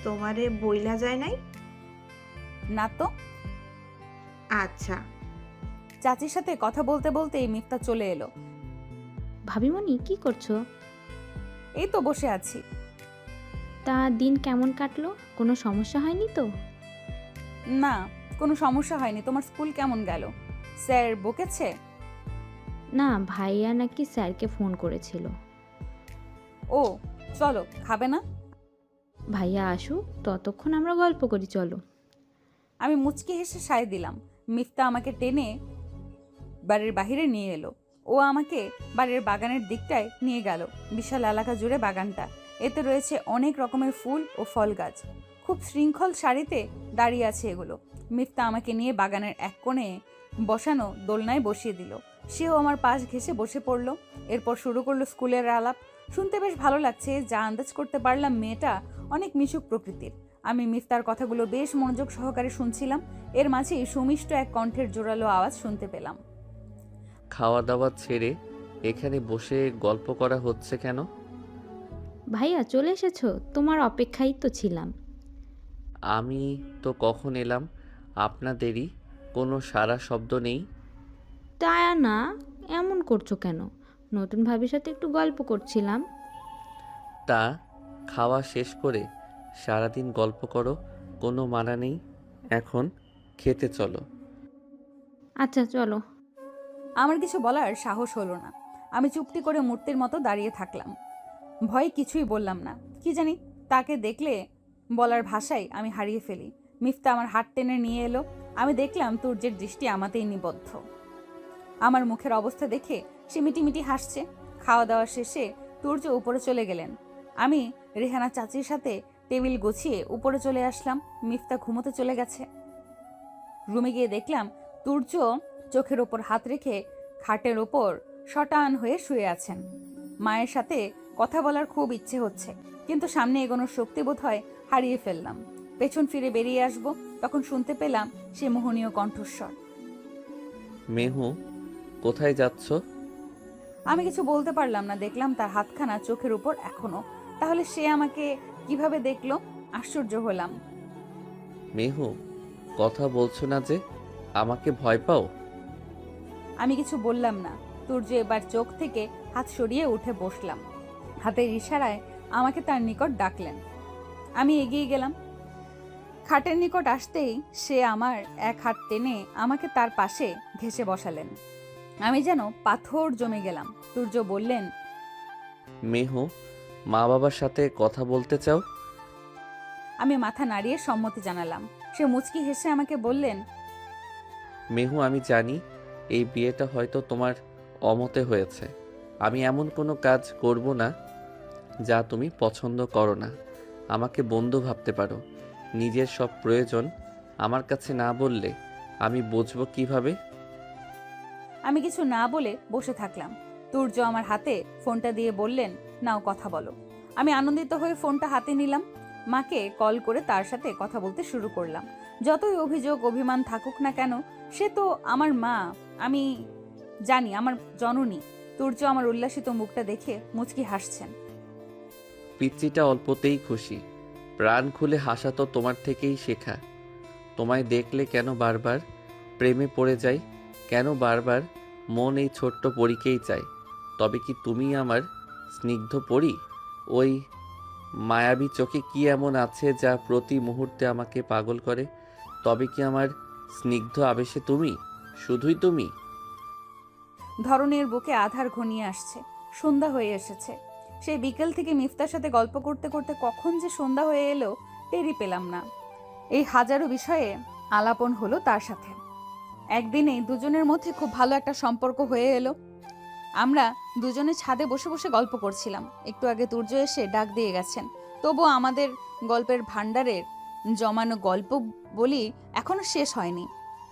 তোমারে বইলা যায় নাই? না তো। আচ্ছা। চাচির সাথে কথা বলতে বলতেই মিফতা চলে এলো। ভাবিমণি কি করছো? এই তো বসে আছি। তা দিন কেমন কাটলো? কোনো সমস্যা হয়নি তো? না, কোনো সমস্যা হয়নি। তোমার স্কুল কেমন গেল? স্যার বকেছে? না, ভাইয়া নাকি স্যারকে ফোন করেছিল। ও, চলো, খাবে না? ভাইয়া আসুক, ততক্ষণ আমরা গল্প করি, চলো। আমি মুচকি হেসে সায় দিলাম। মিফতা আমাকে টেনে বাড়ির বাহিরে নিয়ে এলো। ও আমাকে বাড়ির বাগানের দিকটায় নিয়ে গেল। বিশাল এলাকা জুড়ে বাগানটা। এতে রয়েছে অনেক রকমের ফুল ও ফল গাছ। খুব শৃঙ্খল সারিতে দাঁড়িয়ে আছে এগুলো। মিফতা আমাকে নিয়ে বাগানের এক কোণে বসানো দোলনায় বসিয়ে দিল। সেও আমার পাশ ঘেঁষে বসে পড়ল। এরপর শুরু করলো স্কুলের আলাপ। শুনতে বেশ ভালো লাগছে। যা আন্দাজ করতে পারলাম, মেয়েটা অনেক মিশুক প্রকৃতির। আমি মিফতার কথাগুলো বেশ মনোযোগ সহকারে শুনছিলাম। এর মাঝেই সুমিষ্ট এক কণ্ঠের জোরালো আওয়াজ শুনতে পেলাম। খাওয়া দাওয়া ছেড়ে এখানে বসে গল্প করা হচ্ছে কেন? ভাইয়া চলে এসেছো? তোমার অপেক্ষায় তো ছিলাম। আমি তো কখন এলাম, আপনাদেরই কোনো সারা শব্দ নেই। তা না, এমন করছো কেন? নতুন ভাবির সাথে একটু গল্প করছিলাম। তা খাওয়া শেষ করে সারাদিন গল্প করো, কোনো মানা নেই। এখন খেতে চলো। আচ্ছা চলো। আমার কিছু বলার সাহস হলো না। আমি চুপটি করে মূর্তির মতো দাঁড়িয়ে থাকলাম। ভয়ে কিছুই বললাম না। কি জানি, তাকে দেখলে বলার ভাষাই আমি হারিয়ে ফেলি। মিফতা আমার হাত টেনে নিয়ে এলো। আমি দেখলাম তুর্যের দৃষ্টি আমাতেই নিবদ্ধ। আমার মুখের অবস্থা দেখে সে মিটিমিটি হাসছে। খাওয়া দাওয়া শেষে তুর্য উপরে চলে গেলেন। আমি রেহানা চাচির সাথে টেবিল গুছিয়ে উপরে চলে আসলাম। মিফতা ঘুমোতে চলে গেছে। রুমে গিয়ে দেখলাম তুর্য চোখের ওপর হাত রেখে খাটের ওপর শটান হয়ে শুয়ে আছেন। মায়ের সাথে কথা বলার খুব ইচ্ছে হচ্ছে, কিন্তু সামনে এগোনোর শক্তি বোধ হয় হারিয়ে ফেললাম। পেছন ফিরে বেরিয়ে আসব, তখন শুনতে পেলাম সে মোহনীয় কণ্ঠস্বর। মেহু, কোথায় যাচ্ছ? আমি কিছু বলতে পারলাম না। দেখলাম তার হাতখানা চোখের উপর এখনো। তাহলে সে আমাকে কিভাবে দেখলো? আশ্চর্য হলাম। মেহু, কথা বলছো না যে? আমাকে ভয় পাও? আমি কিছু বললাম না। তুর্য এবার চোখ থেকে হাত সরিয়ে উঠে বসলাম। হাতের ইশারায় আমাকে তার নিকট ডাকলেন। আমি এগিয়ে গেলাম। খাটের নিকট আসতেই সে আমার এক হাত টেনে আমাকে তার পাশে ঘেঁষে বসালেন। আমি যেন পাথর জমে গেলাম। তুর্য বললেন, মেহু, মা বাবার সাথে কথা বলতে চাও? আমি মাথা নাড়িয়ে সম্মতি জানালাম। সে মুচকি হেসে আমাকে বললেন, মেহু, আমি জানি এই বিয়েটা হয়তো তোমার অমতে হয়েছে। আমি এমন কোনো কাজ করব না যা তুমি পছন্দ করো না। আমাকে বন্ধু ভাবতে পারো। নিজের সব প্রয়োজন আমার কাছে না বললে আমি বুঝবো কিভাবে? আমি কিছু না বলে বসে থাকলাম। তুর্য আমার হাতে ফোনটা দিয়ে বললেন, নাও কথা বলো। আমি আনন্দিত হয়ে ফোনটা হাতে নিলাম। মাকে কল করে তার সাথে কথা বলতে শুরু করলাম। যতই অভিযোগ অভিমান থাকুক না কেন, সে তো আমার মা। আমি জানি, আমার জননী। তুর্য আমার উল্লাসিত মুখটা দেখে মুচকি হাসছেন। পিচ্চিটা অল্পতেই খুশি। প্রাণ খুলে হাসা তো তোমার থেকেই শেখা। তোমায় দেখলে কেন বারবার প্রেমে পড়ে যাই, কেন বারবার মন এই ছোট্ট পরীকেই চায়। তবে কি তুমি আমার স্নিগ্ধ পরী? ওই মায়াবী চোখে কি এমন আছে যা প্রতি মুহূর্তে আমাকে পাগল করে? তবে কি আমার স্নিগ্ধ আবেশে তুমি, শুধুই তুমি? ধরনের বুকে আধার ঘনিয়ে আসছে। সন্ধ্যা হয়ে এসেছে। সেই বিকেল থেকে মিফতার সাথে গল্প করতে করতে কখন যে সন্ধ্যা হয়ে এলো টেরই পেলাম না। এই হাজারো বিষয়ে আলাপন হলো তার সাথে। একদিনেই দুজনের মধ্যে খুব ভালো একটা সম্পর্ক হয়ে এলো। আমরা দুজনে ছাদে বসে বসে গল্প করছিলাম। একটু আগে তুর্য এসে ডাক দিয়ে গেছেন। তবুও আমাদের গল্পের ভাণ্ডারের জমানো গল্প বলি এখনো শেষ হয়নি।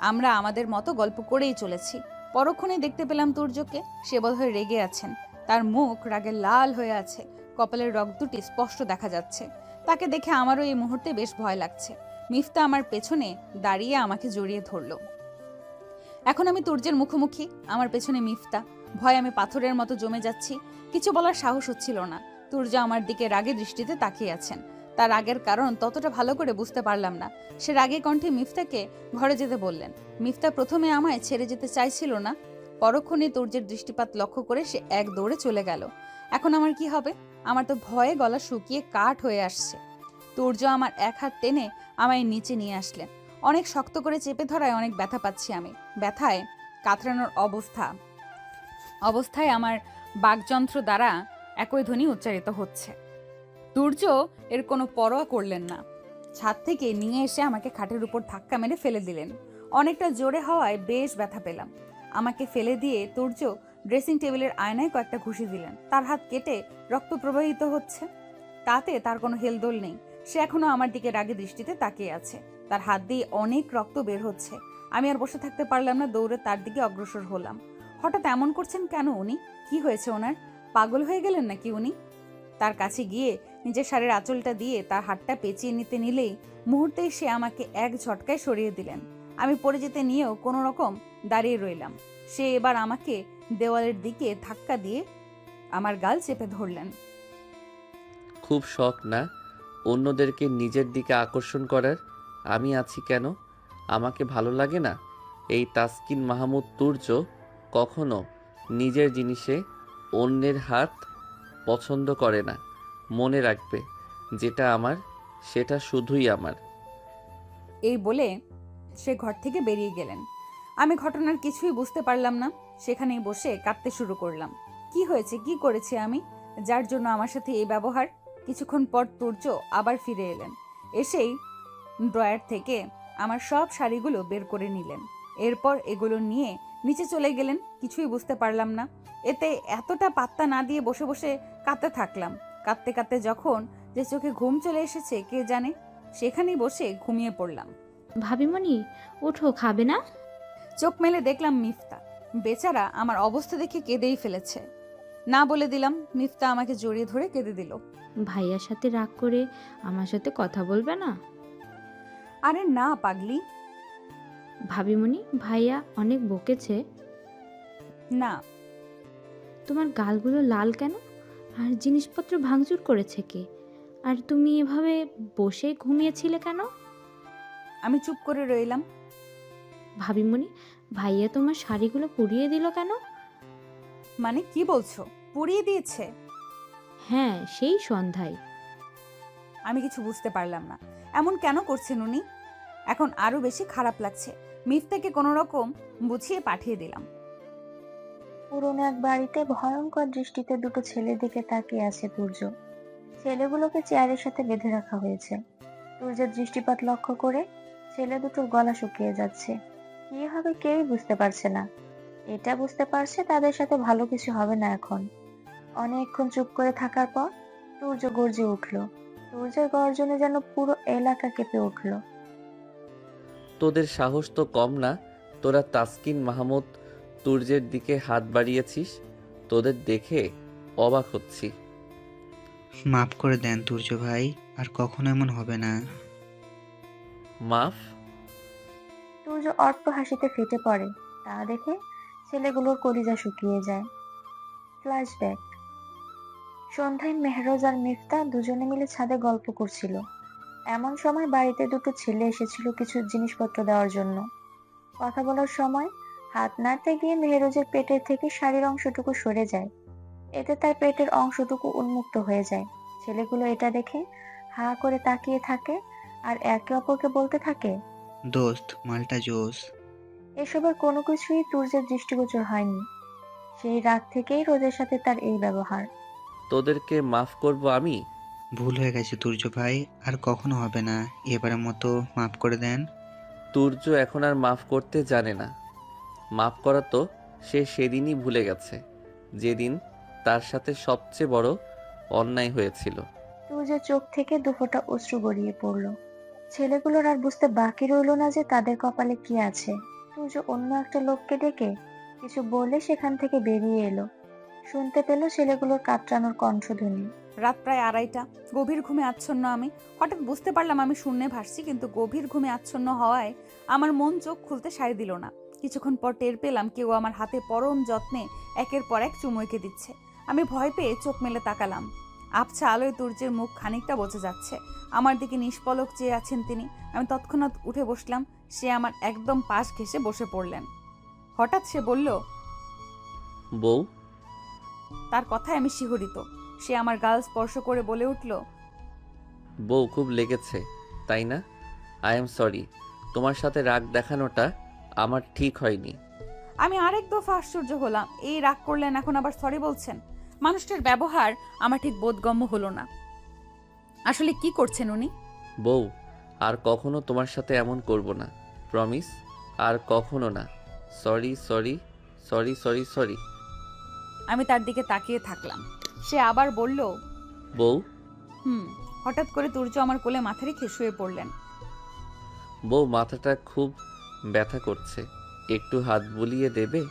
আমরা আমাদের মতো গল্প করেই চলেছি। পরক্ষণেই দেখতে পেলাম তুর্যকে। সে বোধহয় রেগে আছেন। তার মুখ রাগে লাল হয়ে আছে, কপালের রক্ত দুটি স্পষ্ট দেখা যাচ্ছে। তাকে দেখে আমারও এই মুহূর্তে বেশ ভয় লাগছে। মিফতা আমার পেছনে দাঁড়িয়ে আমাকে জড়িয়ে ধরলো। এখন আমি তুর্যের মুখোমুখি, আমার পেছনে মিফতা। ভয় আমি পাথরের মতো জমে যাচ্ছি। কিছু বলার সাহস হচ্ছিল না। তুর্য আমার দিকে রাগে দৃষ্টিতে তাকিয়ে আছেন। তার রাগের কারণ ততটা ভালো করে বুঝতে পারলাম না। সে রাগে কণ্ঠে মিফতাকে ঘরে যেতে বললেন। মিফতা প্রথমে আমায় ছেড়ে যেতে চাইছিল না। পরক্ষণে তুর্যের দৃষ্টিপাত লক্ষ্য করে সে এক দৌড়ে চলে গেল। এখন আমার কি হবে? আমার তো ভয়ে গলা শুকিয়ে কাঠ হয়ে আসছে। তুর্য আমার এক হাত টেনে আমায় নিচে নিয়ে আসলেন। অনেক শক্ত করে চেপে ধরায় অনেক ব্যথা পাচ্ছি আমি। ব্যথায় কাতরানোর অবস্থায় আমার বাকযন্ত্র দ্বারা একই ধ্বনি উচ্চারিত হচ্ছে। তুর্য এর কোনো পরোয়া করলেন না। ছাদ থেকে নিয়ে এসে আমাকে খাটের উপর ধাক্কা মেরে ফেলে দিলেন। অনেকটা জোরে হওয়ায় বেশ ব্যথা পেলাম। আমাকে ফেলে দিয়ে তুর্য ড্রেসিং টেবিলের আয়নায় কয়েকটা ঘুষি দিলেন। তার হাত কেটে রক্ত প্রবাহিত হচ্ছে। তাতে তার কোনো হেলদোল নেই। সে এখনো আমার দিকে রাগে দৃষ্টিতে তাকিয়ে আছে। তার হাত দিয়ে অনেক রক্ত বের হচ্ছে। আমি আর বসে থাকতে পারলাম না, দৌড়ে তার দিকে অগ্রসর হলাম। হঠাৎ এমন করছেন কেন উনি? কি হয়েছে ওনার? পাগল হয়ে গেলেন নাকি উনি? তার কাছে গিয়ে নিজের শাড়ির আঁচলটা দিয়ে তার হাতটা পেঁচিয়ে নিলেই মুহূর্তেই সে আমাকে এক ঝটকায় সরিয়ে দিলেন। আমি পড়ে যেতে নিয়েও কোনো রকম দাঁড়িয়ে রইলাম। সে এবার আমাকে দেওয়ালের দিকে ধাক্কা দিয়ে আমার গাল চেপে ধরলেন। খুব শখ না অন্যদেরকে নিজের দিকে আকর্ষণ করার? আমি আছি কেন? আমাকে ভালো লাগে না? এই তাসকিন মাহমুদ তুর্য কখনো নিজের জিনিসে অন্যের হাত পছন্দ করে না। মনে রাখবে, যেটা আমার সেটা শুধুই আমার। এই বলে সে ঘর থেকে বেরিয়ে গেলেন। আমি ঘটনার কিছুই বুঝতে পারলাম না। সেখানেই বসে কাঁদতে শুরু করলাম। কি হয়েছে, কি করেছি আমি, যার জন্য আমার সাথে এই ব্যবহার? কিছুক্ষণ পর তুর্য আবার ফিরে এলেন। এসেই ড্রয়ার থেকে আমার সব শাড়িগুলো বের করে নিলেন। এরপর এগুলো নিয়ে নিচে চলে গেলেন। কিছুই বুঝতে পারলাম না। এতে এতটা পাত্তা না দিয়ে বসে বসে কাঁদতে থাকলাম। কাঁদতে কাঁদতে যখন যে চোখে ঘুম চলে এসেছে কে জানে, সেখানেই বসে ঘুমিয়ে পড়লাম। ভাবিমণি, ওঠো, খাবে না? চোখ মেলে দেখলাম মিফতা। বেচারা আমার অবস্থা দেখে কেঁদেই ফেলেছে। না বলে দিলাম। মিফতা আমাকে জড়িয়ে ধরে কেঁদে দিল। ভাইয়ার সাথে রাগ করে আমার সাথে কথা বলবে না? আরে না পাগলি। ভাবিমণি, ভাইয়া অনেক বকেছে। না। তোমার গালগুলো লাল কেন? আর জিনিসপত্র ভাঙচুর করেছে কে? আর তুমি এভাবে বসে ঘুমিয়েছিলে কেন? আমি চুপ করে রইলাম। ভাবিমণি, ভাইয়া তোমার শাড়িগুলো পুড়িয়ে দিল কেন? মানে কি বলছো? পুড়িয়ে দিয়েছে? হ্যাঁ, সেই সন্ধ্যায়। আমি কিছু বুঝতে পারলাম না। এমন কেন করছেন উনি? এখন আরো বেশি খারাপ লাগছে। মিফতাকে কোনো রকম বুঝিয়ে পাঠিয়ে দিলাম। পুরনো এক বাড়িতে ভয়ঙ্কর দৃষ্টিতে দুটো ছেলের দিকে তাকিয়ে আছে তুর্য। ছেলেগুলোকে চেয়ারের সাথে বেঁধে রাখা হয়েছে। তুর্যের দৃষ্টিপাত লক্ষ্য করে ছেলে দুটোর গলা শুকিয়ে যাচ্ছে। কি হবে কেউই বুঝতে পারছে না। এটা বুঝতে পারছে তাদের সাথে ভালো কিছু হবে না এখন। অনেকক্ষণ চুপ করে থাকার পর তুর্য গর্জে উঠল। তুর্যের গর্জনে যেন পুরো এলাকা কেঁপে উঠল। তোদের সাহস তো কম না। তোরা তাসকিন মাহমুদ তুর্যের দিকে হাত বাড়িয়েছিস। তোদের দেখে অবাক হচ্ছি। মাফ করে দেন তুর্য ভাই, আর কখনো এমন হবে না। মাফ? তুর্য অট্ট হাসিতে ফেটে পড়ে। তা দেখে ছেলেগুলোর কলিজা শুকিয়ে যায়। ফ্ল্যাশব্যাক। সন্ধ্যায় মেহরোজ আর মিফতা দুজনে মিলে ছাদে গল্প করছিল। এমন সময় বাড়িতে দুটো ছেলে এসেছিল কিছু জিনিসপত্র দেওয়ার জন্য। কথা বলার সময় হাত নাড়তে গিয়ে মেহরোজের পেটের থেকে শাড়ির অংশটুকু সরে যায়। এতে তার পেটের অংশটুকু উন্মুক্ত হয়ে যায়। ছেলেগুলো এটা দেখে হা করে তাকিয়ে থাকে আর একে অপরকে বলতে থাকে, দোস্ত, মালটা জোস। এসবের কোনো কিছুই তুর্যের দৃষ্টিগোচর হয়নি। সেই রাত থেকেই রোজের সাথে তার এই ব্যবহার। তোদেরকে মাফ করব আমি? ভুল হয়ে গেছে তুর্য ভাই, আর কখনো হবে না। এবারের মতো মাফ করে দেন। তুর্য এখন আর মাফ করতে জানে না। মাফ করা তো সে সেদিনই ভুলে গেছে, যেদিন তার সাথে সবচেয়ে বড় অন্যায় হয়েছিল। তুর্যের চোখ থেকে দুফোঁটা অশ্রু গড়িয়ে পড়ল। ছেলেগুলোর আর বুঝতে বাকি রইল না যে তাদের কপালে কি আছে। তুর্য অন্য একটা লোককে ডেকে কিছু বলে সেখান থেকে বেরিয়ে এলো। শুনতে পেল ছেলেগুলোর কাতরানোর কণ্ঠধ্বনি। রাত প্রায় 2:30, গভীর ঘুমে আচ্ছন্ন আমি। হঠাৎ বুঝতে পারলাম আমি শূন্যে ভাসছি, কিন্তু গভীর ঘুমে আচ্ছন্ন হওয়ায় আমার মন চোখ খুলতে সায় দিল না। কিছুক্ষণ পর টের পেলাম কেউ আমার হাতে পরম যত্নে একের পর এক চুমু এঁকে দিচ্ছে। আমি ভয় পেয়ে চোখ মেলে তাকালাম। আবছা আলোয় তুর্যের মুখ খানিকটা বোঝা যাচ্ছে। আমার দিকে নিষ্পলক চেয়ে আছেন তিনি। আমি তৎক্ষণাৎ উঠে বসলাম। সে আমার একদম পাশ ঘেঁষে বসে পড়লেন। হঠাৎ সে বলল, বউ। তার কথায় আমি শিহরিত। সে আমার গাল স্পর্শ করে বলে উঠল, বউ, খুব লেগেছে তাই না? আই এম সরি, তোমার সাথে রাগ দেখানোটা আমার ঠিক হয়নি। আমি আরেক দফা আশ্চর্য হলাম। এই রাগ করলেন, এখন আবার সরি বলছেন? মানুষটার ব্যবহার আমার ঠিক বোধগম্য হলো না। আসলে কি করছেন উনি? বউ, আর কখনো তোমার সাথে এমন করব না, প্রমিস। আর কখনো না। Sorry sorry sorry sorry sorry. আমি তার দিকে তাকিয়ে থাকলাম। সে আবার বলল, বউ। হঠাৎ করে তুর্য আমার কোলে মাথা রেখে শুয়ে পড়লেন। বউ, মাথাটা খুব ব্যথা করছে, একটু হাত বুলিয়ে দেবে?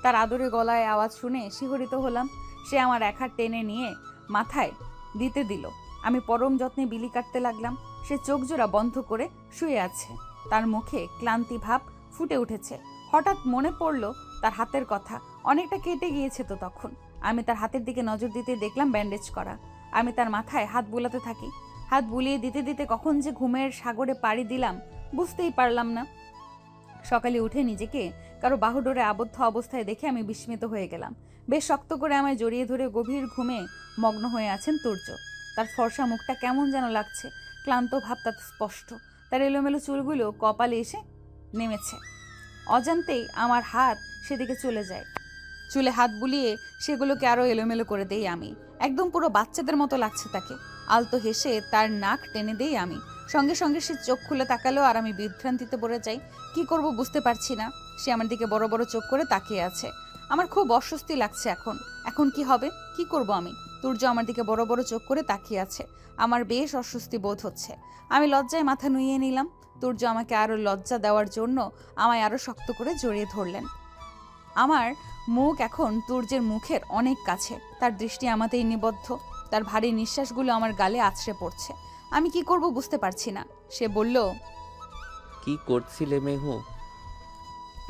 তার আদরে গলায় আওয়াজ শুনে শিহরিত হলাম। সে আমার এক হাত টেনে নিয়ে মাথায় দিতে দিল। আমি পরম যত্নে বিলি কাটতে লাগলাম। সে চোখ জোড়া বন্ধ করে শুয়ে আছে। তার মুখে ক্লান্তি ভাব ফুটে উঠেছে। হঠাৎ মনে পড়ল তার হাতের কথা। অনেকটা কেটে গিয়েছে তো তখন। আমি তার হাতের দিকে নজর দিতে দেখলাম ব্যান্ডেজ করা। আমি তার মাথায় হাত বুলাতে থাকি। হাত বুলিয়ে দিতে দিতে কখন যে ঘুমের সাগরে পাড়ি দিলাম বুঝতেই পারলাম না। সকালে উঠে নিজেকে কারো বাহুডোরে আবদ্ধ অবস্থায় দেখে আমি বিস্মিত হয়ে গেলাম। বেশ শক্ত করে আমায় জড়িয়ে ধরে গভীর ঘুমে মগ্ন হয়ে আছেন তুর্য। তার ফর্সা মুখটা কেমন যেন লাগছে, ক্লান্ত ভাব তাতে স্পষ্ট। তার এলোমেলো চুলগুলো কপালে এসে নেমেছে। অজান্তেই আমার হাত সেদিকে চলে যায়। চুলে হাত বুলিয়ে সেগুলোকে আরো এলোমেলো করে দেই আমি। একদম পুরো বাচ্চাদের মতো লাগছে তাকে। আলতো হেসে তার নাক টেনে দেই আমি। সঙ্গে সঙ্গে সে চোখ খুলে তাকালো আর আমি বিভ্রান্তিতে পড়ে যাই। কি করব বুঝতে পারছি না। সে আমার দিকে বড় বড় চোখ করে তাকিয়ে আছে। আমার খুব অস্বস্তি লাগছে এখন। এখন কি হবে? কি করব আমি? তুর্য আমার দিকে বড় বড় চোখ করে তাকিয়ে আছে। আমার বেশ অস্বস্তি বোধ হচ্ছে। আমি লজ্জায় মাথা নুইয়ে নিলাম। তুর্য আমাকে আরো লজ্জা দেওয়ার জন্য আমায় আরো শক্ত করে জড়িয়ে ধরলেন। আমার মুখ এখন তুর্যের মুখের অনেক কাছে। তার দৃষ্টি আমাতেই নিবদ্ধ। তার ভারী নিঃশ্বাসগুলো আমার গালে আছড়ে পড়ছে। আমি কি করব বুঝতে পারছি না। সে বলল, কি করছিলে মেহু?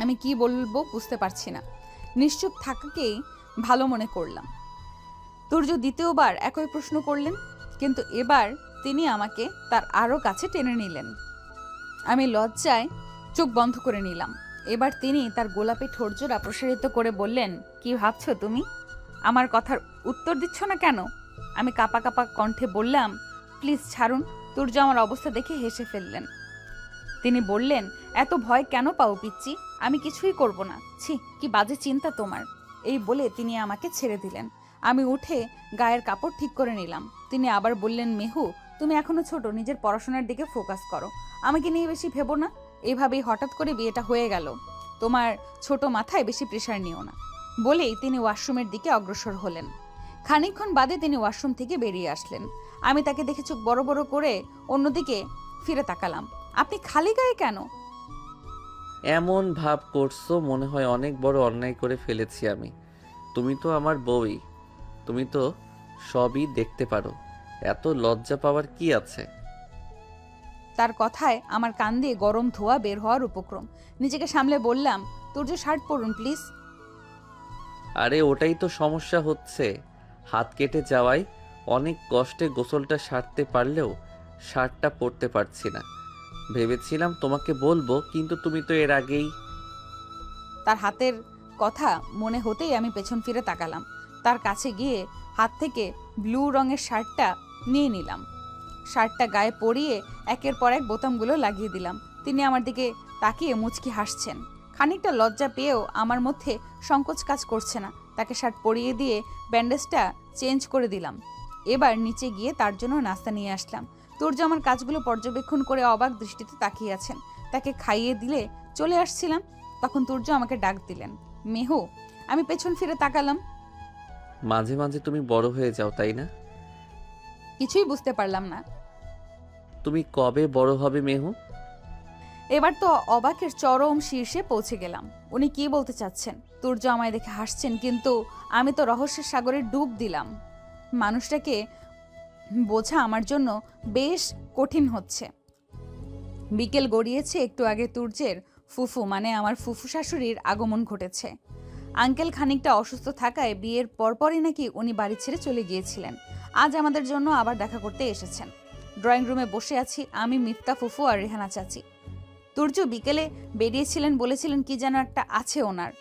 আমি কি বলবো বুঝতে পারছি না। নিশ্চুপ থাকাকেই ভালো মনে করলাম। তুর্য দ্বিতীয়বার একই প্রশ্ন করলেন, কিন্তু এবার তিনি আমাকে তার আরো কাছে টেনে নিলেন। আমি লজ্জায় চোখ বন্ধ করে নিলাম। এবার তিনি তার গোলাপি ঠোঁটজোড়া প্রসারিত করে বললেন, কি ভাবছো তুমি? আমার কথার উত্তর দিচ্ছ না কেন? আমি কাঁপা কাঁপা কণ্ঠে বললাম, প্লিজ ছাড়ুন। তুর্য আমার অবস্থা দেখে হেসে ফেললেন। তিনি বললেন, এত ভয় কেন পাও পিচ্চি? আমি কিছুই করব না। ছি, কি বাজে চিন্তা তোমার। এই বলে তিনি আমাকে ছেড়ে দিলেন। আমি উঠে গায়ের কাপড় ঠিক করে নিলাম। তিনি আবার বললেন, মেহু, তুমি এখনো ছোট, নিজের পড়াশোনার দিকে ফোকাস করো। আমাকে নিয়ে বেশি ভেবো না। এইভাবেই হঠাৎ করে বিয়েটা হয়ে গেল। তোমার ছোট মাথায় বেশি প্রেশার নিও না। বলেই তিনি ওয়াশরুমের দিকে অগ্রসর হলেন। খানিকক্ষণ বাদে তিনি ওয়াশরুম থেকে বেরিয়ে আসলেন। আমি তাকে দেখে চোখ বড় বড় করে অন্যদিকে ফিরে তাকালাম। আপনি খালি গায়ে কেন? এমন ভাব করছো মনে হয় অনেক বড় অন্যায় করে ফেলেছি আমি। তুমি তো আমার বউই, তুমি তো সবই দেখতে পারো, এত লজ্জা পাওয়ার কি আছে? তার কথায় আমার কান দিয়ে গরম ধোঁয়া বের হওয়ার উপক্রম। নিজেকে সামলে বললাম, তুর্য শার্ট পরুন প্লিজ। আরে ওটাই তো সমস্যা হচ্ছে, হাত কেটে যাওয়ায় অনেক কষ্টে গোসলটা সারতে পারলেও শার্টটা পরতে পারছি না। ভেবেছিলাম তোমাকে বলবো, কিন্তু তুমি তো এর আগেই। তার হাতের কথা মনে হতেই আমি পেছন ফিরে তাকালাম। তার কাছে গিয়ে হাত থেকে ব্লু রঙের শার্টটা নিয়ে নিলাম। শার্টটা গায়ে পরিয়ে একের পর এক বোতামগুলো লাগিয়ে দিলাম। তিনি আমার দিকে তাকিয়ে মুচকি হাসছেন। খানিকটা লজ্জা পেয়েও আমার মধ্যে সংকোচ কাজ করছে না। তাকে শার্ট পরিয়ে দিয়ে ব্যান্ডেজটা চেঞ্জ করে দিলাম। এবার নিচে গিয়ে তার জন্য নাস্তা নিয়ে আসলাম। তুর্য আমার কাজগুলো পর্যবেক্ষণ করে অবাক দৃষ্টিতে তাকিয়ে আছেন। তাকে খাইয়ে দিলে চলে আসছিলাম, তখন তুর্য আমাকে ডাক দিলেন, মেহু। আমি পেছন ফিরে তাকালাম। মাঝে মাঝে তুমি বড় হয়ে যাও, তাই না? কিছুই বুঝতে পারলাম না। তুমি কবে বড় হবে মেহু? এবার তো অবাকের চরম শীর্ষে পৌঁছে গেলাম। উনি কি বলতে চাচ্ছেন? তুর্য আমায় দেখে হাসছেন, কিন্তু আমি তো রহস্যের সাগরে ডুব দিলাম। মানুষটাকে বোঝা আমার জন্য বেশ কঠিন হচ্ছে। বিকেল গড়িয়েছে, একটু আগে তুর্যের ফুফু মানে আমার ফুফু শাশুড়ির আগমন ঘটেছে। আঙ্কেল খানিকটা অসুস্থ থাকায় বিয়ের পরপরই নাকি উনি বাড়ি ছেড়ে চলে গিয়েছিলেন। আজ আমাদের জন্য আবার দেখা করতে এসেছেন। ড্রয়িং রুমে বসে আছি আমি, মিফতা ফুফু আর রেহানা চাচি। তুর্য বিকেলে বেরিয়েছিলেন, বলেছিলেন কি যেন একটা আছে ওনার।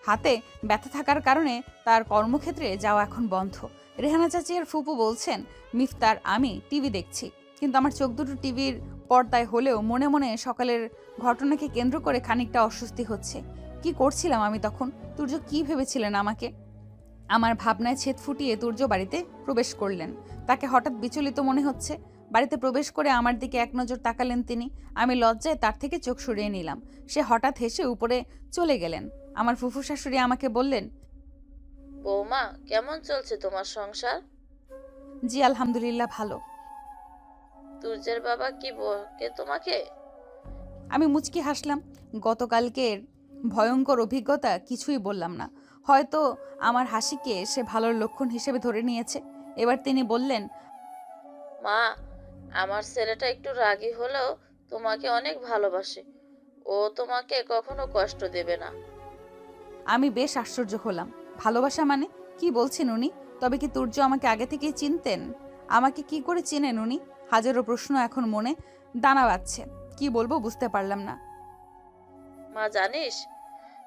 হাতে ব্যথা থাকার কারণে তার কর্মক্ষেত্রে যাওয়া এখন বন্ধ। রেহানা চাচি আর ফুপু বলছেন মিফতার আমি টিভি দেখছি, কিন্তু আমার চোখ দুটো টিভির পর্দায় হলেও মনে মনে সকালের ঘটনাকে কেন্দ্র করে খানিকটা অস্বস্তি হচ্ছে। কি করছিলাম আমি তখন? তুর্য কি ভেবেছিলেন আমাকে? আমার ভাবনায় ছেদ ফুটিয়ে তুর্য বাড়িতে প্রবেশ করলেন। তাকে হঠাৎ বিচলিত মনে হচ্ছে। বাড়িতে প্রবেশ করে আমার দিকে এক নজর তাকালেন তিনি। আমি লজ্জায় তার থেকে চোখ সরিয়ে নিলাম। সে হঠাৎ হেসে উপরে চলে গেলেন। আমার ফুফু শাশুড়ি আমাকে বললেন, বৌমা, কেমন চলছে তোমার সংসার? জি আলহামদুলিল্লাহ ভালো। তুর্যের বাবা কি বকে তোমাকে? আমি মুচকি হাসলাম। গতকালকের ভয়ঙ্কর অভিজ্ঞতা কিছুই বললাম না। হয়তো আমার হাসিকে সে ভালোর লক্ষণ হিসেবে ধরে নিয়েছে। এবার তিনি বললেন, মা, আমার ছেলেটা একটু রাগী হলেও তোমাকে অনেক ভালোবাসে। ও তোমাকে কখনো কষ্ট দেবে না। আমি বেশ আশ্চর্য হলাম। ভালোবাসা মানে কি বলছেন উনি? তবে কি তুর্য আমাকে আগে থেকেই চিনতেন? আমাকে কি করে চেনেন উনি? হাজারো প্রশ্ন এখন মনে দানা বাঁধছে। কি বলবো বুঝতে পারলাম না। মা জানিস,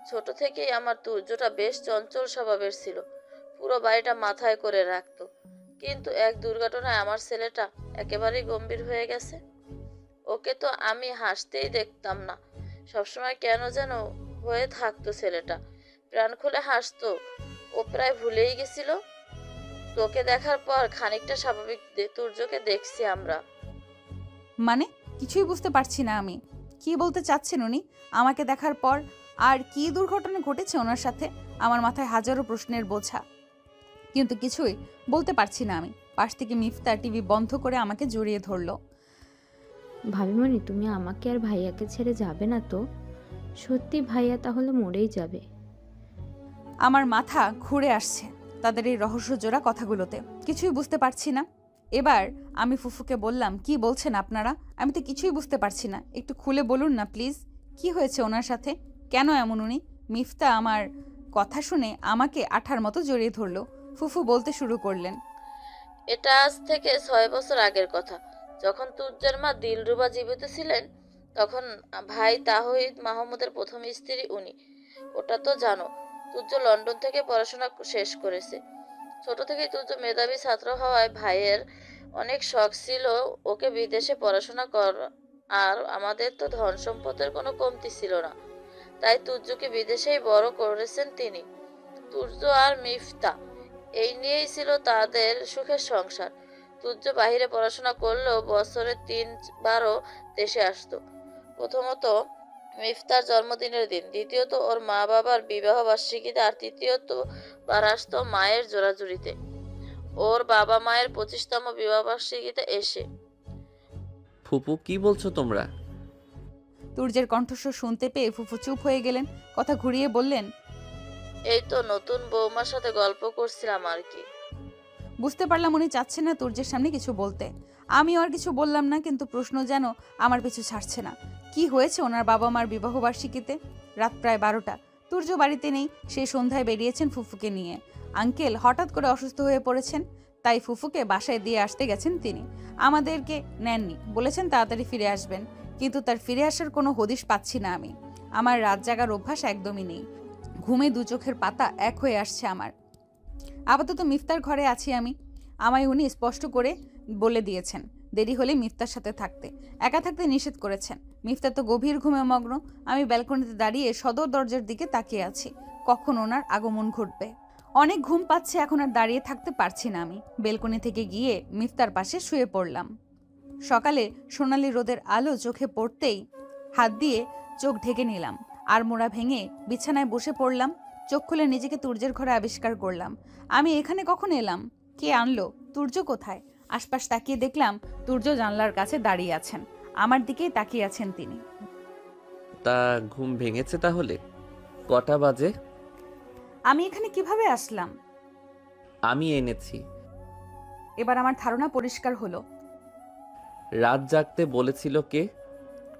ছোট থেকেই আমার তুর্যটা বেশ চঞ্চল স্বভাবের ছিল। পুরো বাড়িটা মাথায় করে রাখতো। কিন্তু এক দুর্ঘটনায় আমার ছেলেটা একেবারেই গম্ভীর হয়ে গেছে। ওকে তো আমি হাসতেই দেখতাম না, সবসময় কেন যেন হয়ে থাকতো ছেলেটা। প্রাণ খুলে হাসতো। ও প্রায় ভুলেই গেছিল। তোকে দেখার পর খানিকটা স্বাভাবিক তুর্যকে দেখছি আমরা। মানে কিছুই বুঝতে পারছি না আমি। কি বলতে চাচ্ছেন উনি? আমাকে দেখার পর আর কি দুর্ঘটনা ঘটেছে ওনার সাথে? আমার মাথায় হাজারো প্রশ্নের বোঝা, কিন্তু কিছুই বলতে পারছি না আমি। পাশ থেকে মিফতা টিভি বন্ধ করে আমাকে জড়িয়ে ধরলো। ভাবিমণি, তুমি আমাকে আর ভাইয়াকে ছেড়ে যাবে না তো? সত্যি ভাইয়া তাহলে মরেই যাবে। আমার মাথা ঘুরে আসছে তাদের এই রহস্যজোড়া কথাগুলোতে। কিছুই বুঝতে পারছি না। এবার আমি ফুফুকে বললাম, কি বলছেন আপনারা? আমি তো কিছুই বুঝতে পারছি না। একটু খুলে বলুন না প্লিজ। কি হয়েছে ওনার সাথে? কেন এমন উনি? মিফতা আমার কথা শুনে আমাকে আঠার মতো জড়িয়ে ধরলো। ফুফু বলতে শুরু করলেন, এটা আজ থেকে 6 বছর আগের কথা। যখন তুর্যের মা দিলরুবা জীবিত ছিলেন, তখন ভাই তাহিদ মাহমুদের প্রথম স্ত্রী উনি। ওটা তো জানো, তুর্য লন্ডন থেকে পড়াশোনা শেষ করেছে। ছোট থেকেই তুর্য মেধাবী ছাত্র হওয়ায় ভাইয়ের অনেক শখ ছিল ওকে বিদেশে পড়াশোনা কর। আর আমাদের তো ধন সম্পদের কোনো কমতি ছিল না, তাই তুর্যকে বিদেশেই বড় করেছেন তিনি। তুর্য আর মিফতা, এই নিয়েই ছিল তাদের সুখের সংসার। তুর্য বাহিরে পড়াশোনা করলেও বছরে 3বারও দেশে আসতো। প্রথমত মিফতার জন্মদিনের দিন, দ্বিতীয়ত ওর মা বাবার বিবাহ বার্ষিকীতে, আর তৃতীয়ত বার আসতো মায়ের জোড়াজুড়িতে, ওর বাবা মায়ের 25তম বিবাহ বার্ষিকীতে এসে। ফুপু, কি বলছো তোমরা? তুর্যের কণ্ঠস্বর শুনতে পেয়ে ফুফু চুপ হয়ে গেলেন। কথা ঘুরিয়ে বললেন, এই তো নতুন বৌমার সাথে গল্প করছিলাম আর কি। বুঝতে পারলাম উনি চাচ্ছেন না তুর্যের সামনে কিছু বলতে। আমিও আর কিছু বললাম না, কিন্তু প্রশ্ন যেন আমার পিছু ছাড়ছে না। কি হয়েছে ওনার বাবা মার বিবাহ বার্ষিকীতে? রাত প্রায় 12টা। তুর্য বাড়িতে নেই। সেই সন্ধ্যায় বেরিয়েছেন ফুফুকে নিয়ে। আঙ্কেল হঠাৎ করে অসুস্থ হয়ে পড়েছেন, তাই ফুফুকে বাসায় দিয়ে আসতে গেছেন তিনি। আমাদেরকে নেননি, বলেছেন তাড়াতাড়ি ফিরে আসবেন, কিন্তু তার ফিরে আসার কোনো হদিশ পাচ্ছি না আমি। আমার রাত জাগার অভ্যাস একদমই নেই। ঘুমে দু চোখের পাতা এক হয়ে আসছে আমার। আপাতত মিফতার ঘরে আছি আমি। আমায় উনি স্পষ্ট করে বলে দিয়েছেন দেরি হলে মিফতার সাথে থাকতে, একা থাকতে নিষেধ করেছেন। মিফতা তো গভীর ঘুমে মগ্ন। আমি ব্যালকনিতে দাঁড়িয়ে সদর দরজার দিকে তাকিয়ে আছি, কখন ওনার আগমন ঘটবে। অনেক ঘুম পাচ্ছে, এখন আর দাঁড়িয়ে থাকতে পারছি না আমি। বেলকনি থেকে গিয়ে মিফতার পাশে শুয়ে পড়লাম। সকালে সোনালি রোদের আলো চোখে পড়তেই হাত দিয়ে চোখ ঢেকে নিলাম, আর মোড়া ভেঙে বিছানায় বসে পড়লাম। চোখ খুলে নিজেকে তুর্যের ঘরে আবিষ্কার করলাম। আমি এখানে কখন এলাম? কে আনলো? তুর্য কোথায়? আশপাশ তাকিয়ে দেখলাম তুর্য জানলার কাছে দাঁড়িয়ে আছেন, আমার দিকেই তাকিয়ে আছেন তিনি। তা ঘুম ভেঙেছে তাহলে? কটা বাজে? আমি এখানে কিভাবে আসলাম? আমি এনেছি। এবার আমার ধারণা পরিষ্কার হলো। রাত জাগতে বলেছিল কে?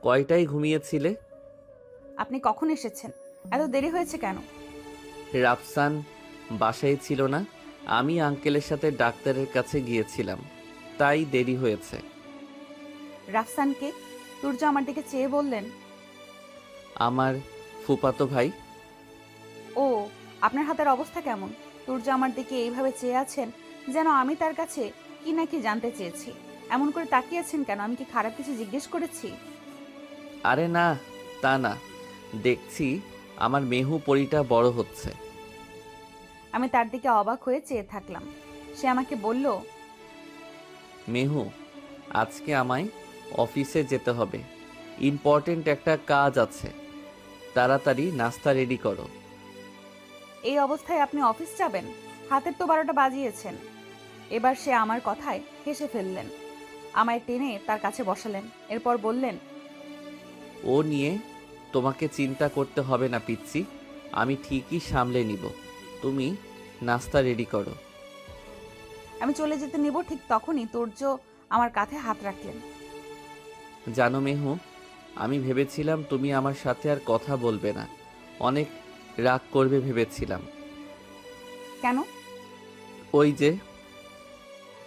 কয়টায় ঘুমিয়েছিলে? আপনি কখন এসেছেন? এত দেরি হয়েছে কেন? রাফসান বাসায় ছিল না, আমি আঙ্কেলের সাথে ডাক্তারের কাছে গিয়েছিলাম, তাই দেরি হয়েছে। রাফসানকে? তুর্য আমার দিকে চেয়ে বললেন। আমার ফুফাতো ভাই। ও, আপনার হাতের অবস্থা কেমন? তুর্য আমার দিকে এইভাবে চেয়ে আছেন যেন আমি তার কাছে কি না কি জানতে চেয়েছি। এমন করে তাকিয়ে আছেন কেন? আমি কি খারাপ কিছু জিজ্ঞেস করেছি? আরে না, তা না, দেখছি আমার মেহু পরিটা বড় হচ্ছে। আমি তার দিকে অবাক হয়ে চেয়ে থাকলাম। সে আমাকে বলল, মেহু, আজকে আমায় অফিসে যেতে হবে, ইম্পর্টেন্ট একটা কাজ আছে, তাড়াতাড়ি নাস্তা রেডি করো। এই অবস্থায় আপনি অফিস যাবেন? হাতের তো 12টা বাজিয়েছেন। এবার সে আমার কথায় হেসে ফেললেন, আমায় টেনে তার কাছে বসালেন, এরপর বললেন, ও নিয়ে তোমাকে চিন্তা করতে হবে না পিচ্চি, আমি ঠিকই সামলে নিব, তুমি নাস্তা রেডি করো। আমি চলে যেতে নিব, ঠিক তখনই তুর্য আমার কাঁধে হাত রাখলেন। জানো মেহু, আমি ভেবেছিলাম তুমি আমার সাথে আর কথা বলবে না, অনেক রাগ করবে ভেবেছিলাম। কেন? ওই যে।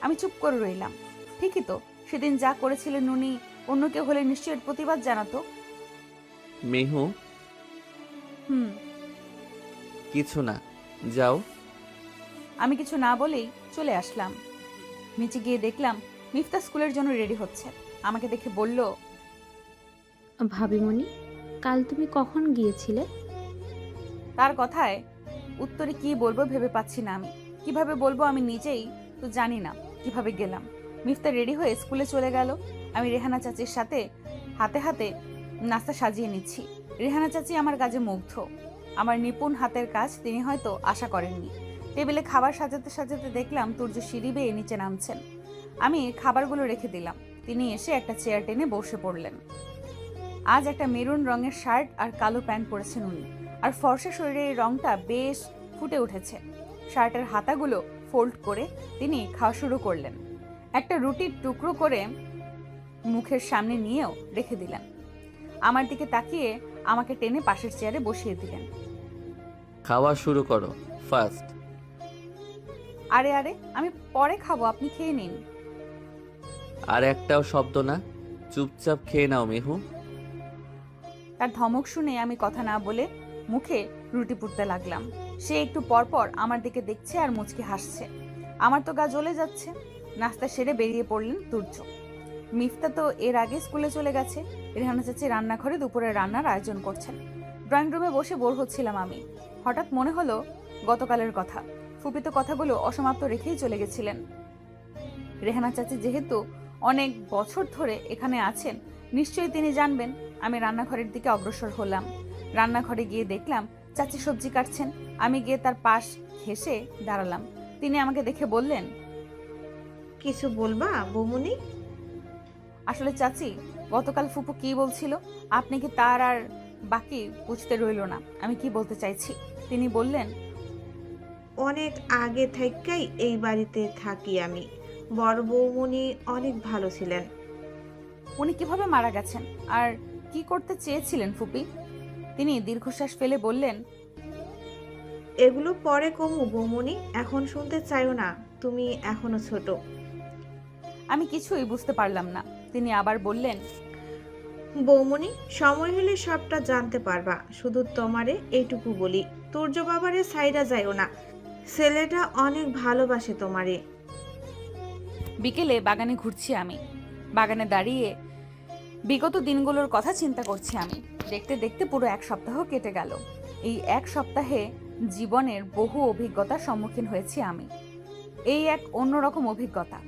আমি চুপ করে রইলাম। ঠিকই তো, সেদিন যা করেছিলেন উনি অন্য কেউ হলে নিশ্চয়ই প্রতিবাদ জানাতো। মেহু, কিছু না, যাও। আমি কিছু না বলেই চলে আসলাম। নিচে গিয়ে দেখলাম মিফতা স্কুলের জন্য রেডি হচ্ছে। আমাকে দেখে বলল, ভাবিমণি, কাল তুমি কখন গিয়েছিলে? তার কথায় উত্তরে কি বলবো ভেবে পাচ্ছি না আমি। কিভাবে বলবো আমি নিজেই তো জানি না কিভাবে গেলাম। মিফতা রেডি হয়ে স্কুলে চলে গেল। আমি রেহানা চাচির সাথে হাতে হাতে নাস্তা সাজিয়ে নিচ্ছি। রেহানা চাচি আমার কাজে মুগ্ধ। আমার নিপুণ হাতের কাজ তিনি হয়তো আশা করেননি। টেবিলে খাবার সাজাতে সাজাতে দেখলাম তুর্য সিঁড়ি বেয়ে নিচে নামছেন। আমি খাবারগুলো রেখে দিলাম। তিনি এসে একটা চেয়ার টেনে বসে পড়লেন। আজ একটা মেরুন রঙের শার্ট আর কালো প্যান্ট পরেছেন উনি, আর ফর্সা শরীরের রংটা বেশ ফুটে উঠেছে। শার্টের হাতাগুলো ফোল্ড করে তিনি খাওয়া শুরু করলেন। একটা রুটির টুকরো করে মুখের সামনে নিয়েও রেখে দিলেন। আমার দিকে তাকিয়ে আমাকে টেনে পাশের চেয়ারে বসিয়ে দিলেন। খাওয়া শুরু করো ফার্স্ট। আরে আরে, আমি পরে খাবো, আপনি খেয়ে নিন। আর একটাও শব্দ না, চুপচাপ খেয়ে নাও মেহু। তার ধমক শুনে আমি কথা না বলে মুখে রুটি পুড়তে লাগলাম। সে একটু পরপর আমার দিকে দেখছে আর মুচকি হাসছে। আমার তো গা জ্বলে যাচ্ছে। নাস্তা সেরে বেরিয়ে পড়লেন তুর্য। মিফতা তো এর আগে স্কুলে চলে গেছে। রেহানা চাচি রান্নাঘরে দুপুরে রান্নার আয়োজন করছেন। ড্রয়িং রুমে বসে বোর হচ্ছিলাম আমি। হঠাৎ মনে হলো গতকালের কথা। ফুপি তো কথাগুলো অসমাপ্ত রেখেই চলে গেছিলেন। রেহানা চাচি যেহেতু অনেক বছর ধরে এখানে আছেন, নিশ্চয়ই তিনি জানবেন। আমি রান্নাঘরের দিকে অগ্রসর হলাম। রান্নাঘরে গিয়ে দেখলাম চাচি সবজি কাটছেন। আমি গিয়ে তার পাশ ঘেঁষে দাঁড়ালাম। তিনি আমাকে দেখে বললেন, কিছু বলবা বৌমনি? আসলে চাচি, গতকাল ফুপু কি বলছিল আপনি কি তার আর বাকি বুঝতে রইল না আমি কি বলতে চাইছি। তিনি বললেন, অনেক আগে থেকেই এই বাড়িতে থাকি আমি। বড় বৌমনি অনেক ভালো ছিলেন। উনি কিভাবে মারা গেছেন আর কি করতে চেয়েছিলেন ফুপি? তিনি দীর্ঘশ্বাস ফেলে বললেন, এগুলো পরে কমু বৌমনি, এখন শুনতে চাইও না, তুমি এখনো ছোট। আমি কিছুই বুঝতে পারলাম না। তিনি আবার বললেন, বৌমনি, সময় হলে সবটা জানতে পারবা। শুধু তোমারে এইটুকু বলি, তুর্য বাবারে সাইডা যাইও না, ছেলেটা অনেক ভালোবাসে তোমারে। বিকেলে বাগানে ঘুরছি আমি। বাগানে দাঁড়িয়ে বিগত দিনগুলোর কথা চিন্তা করছি আমি। দেখতে দেখতে পুরো 1 সপ্তাহ কেটে গেল। এই 1 সপ্তাহে জীবনের বহু অভিজ্ঞতার সম্মুখীন হয়েছি আমি। এই এক অন্যরকম অভিজ্ঞতা,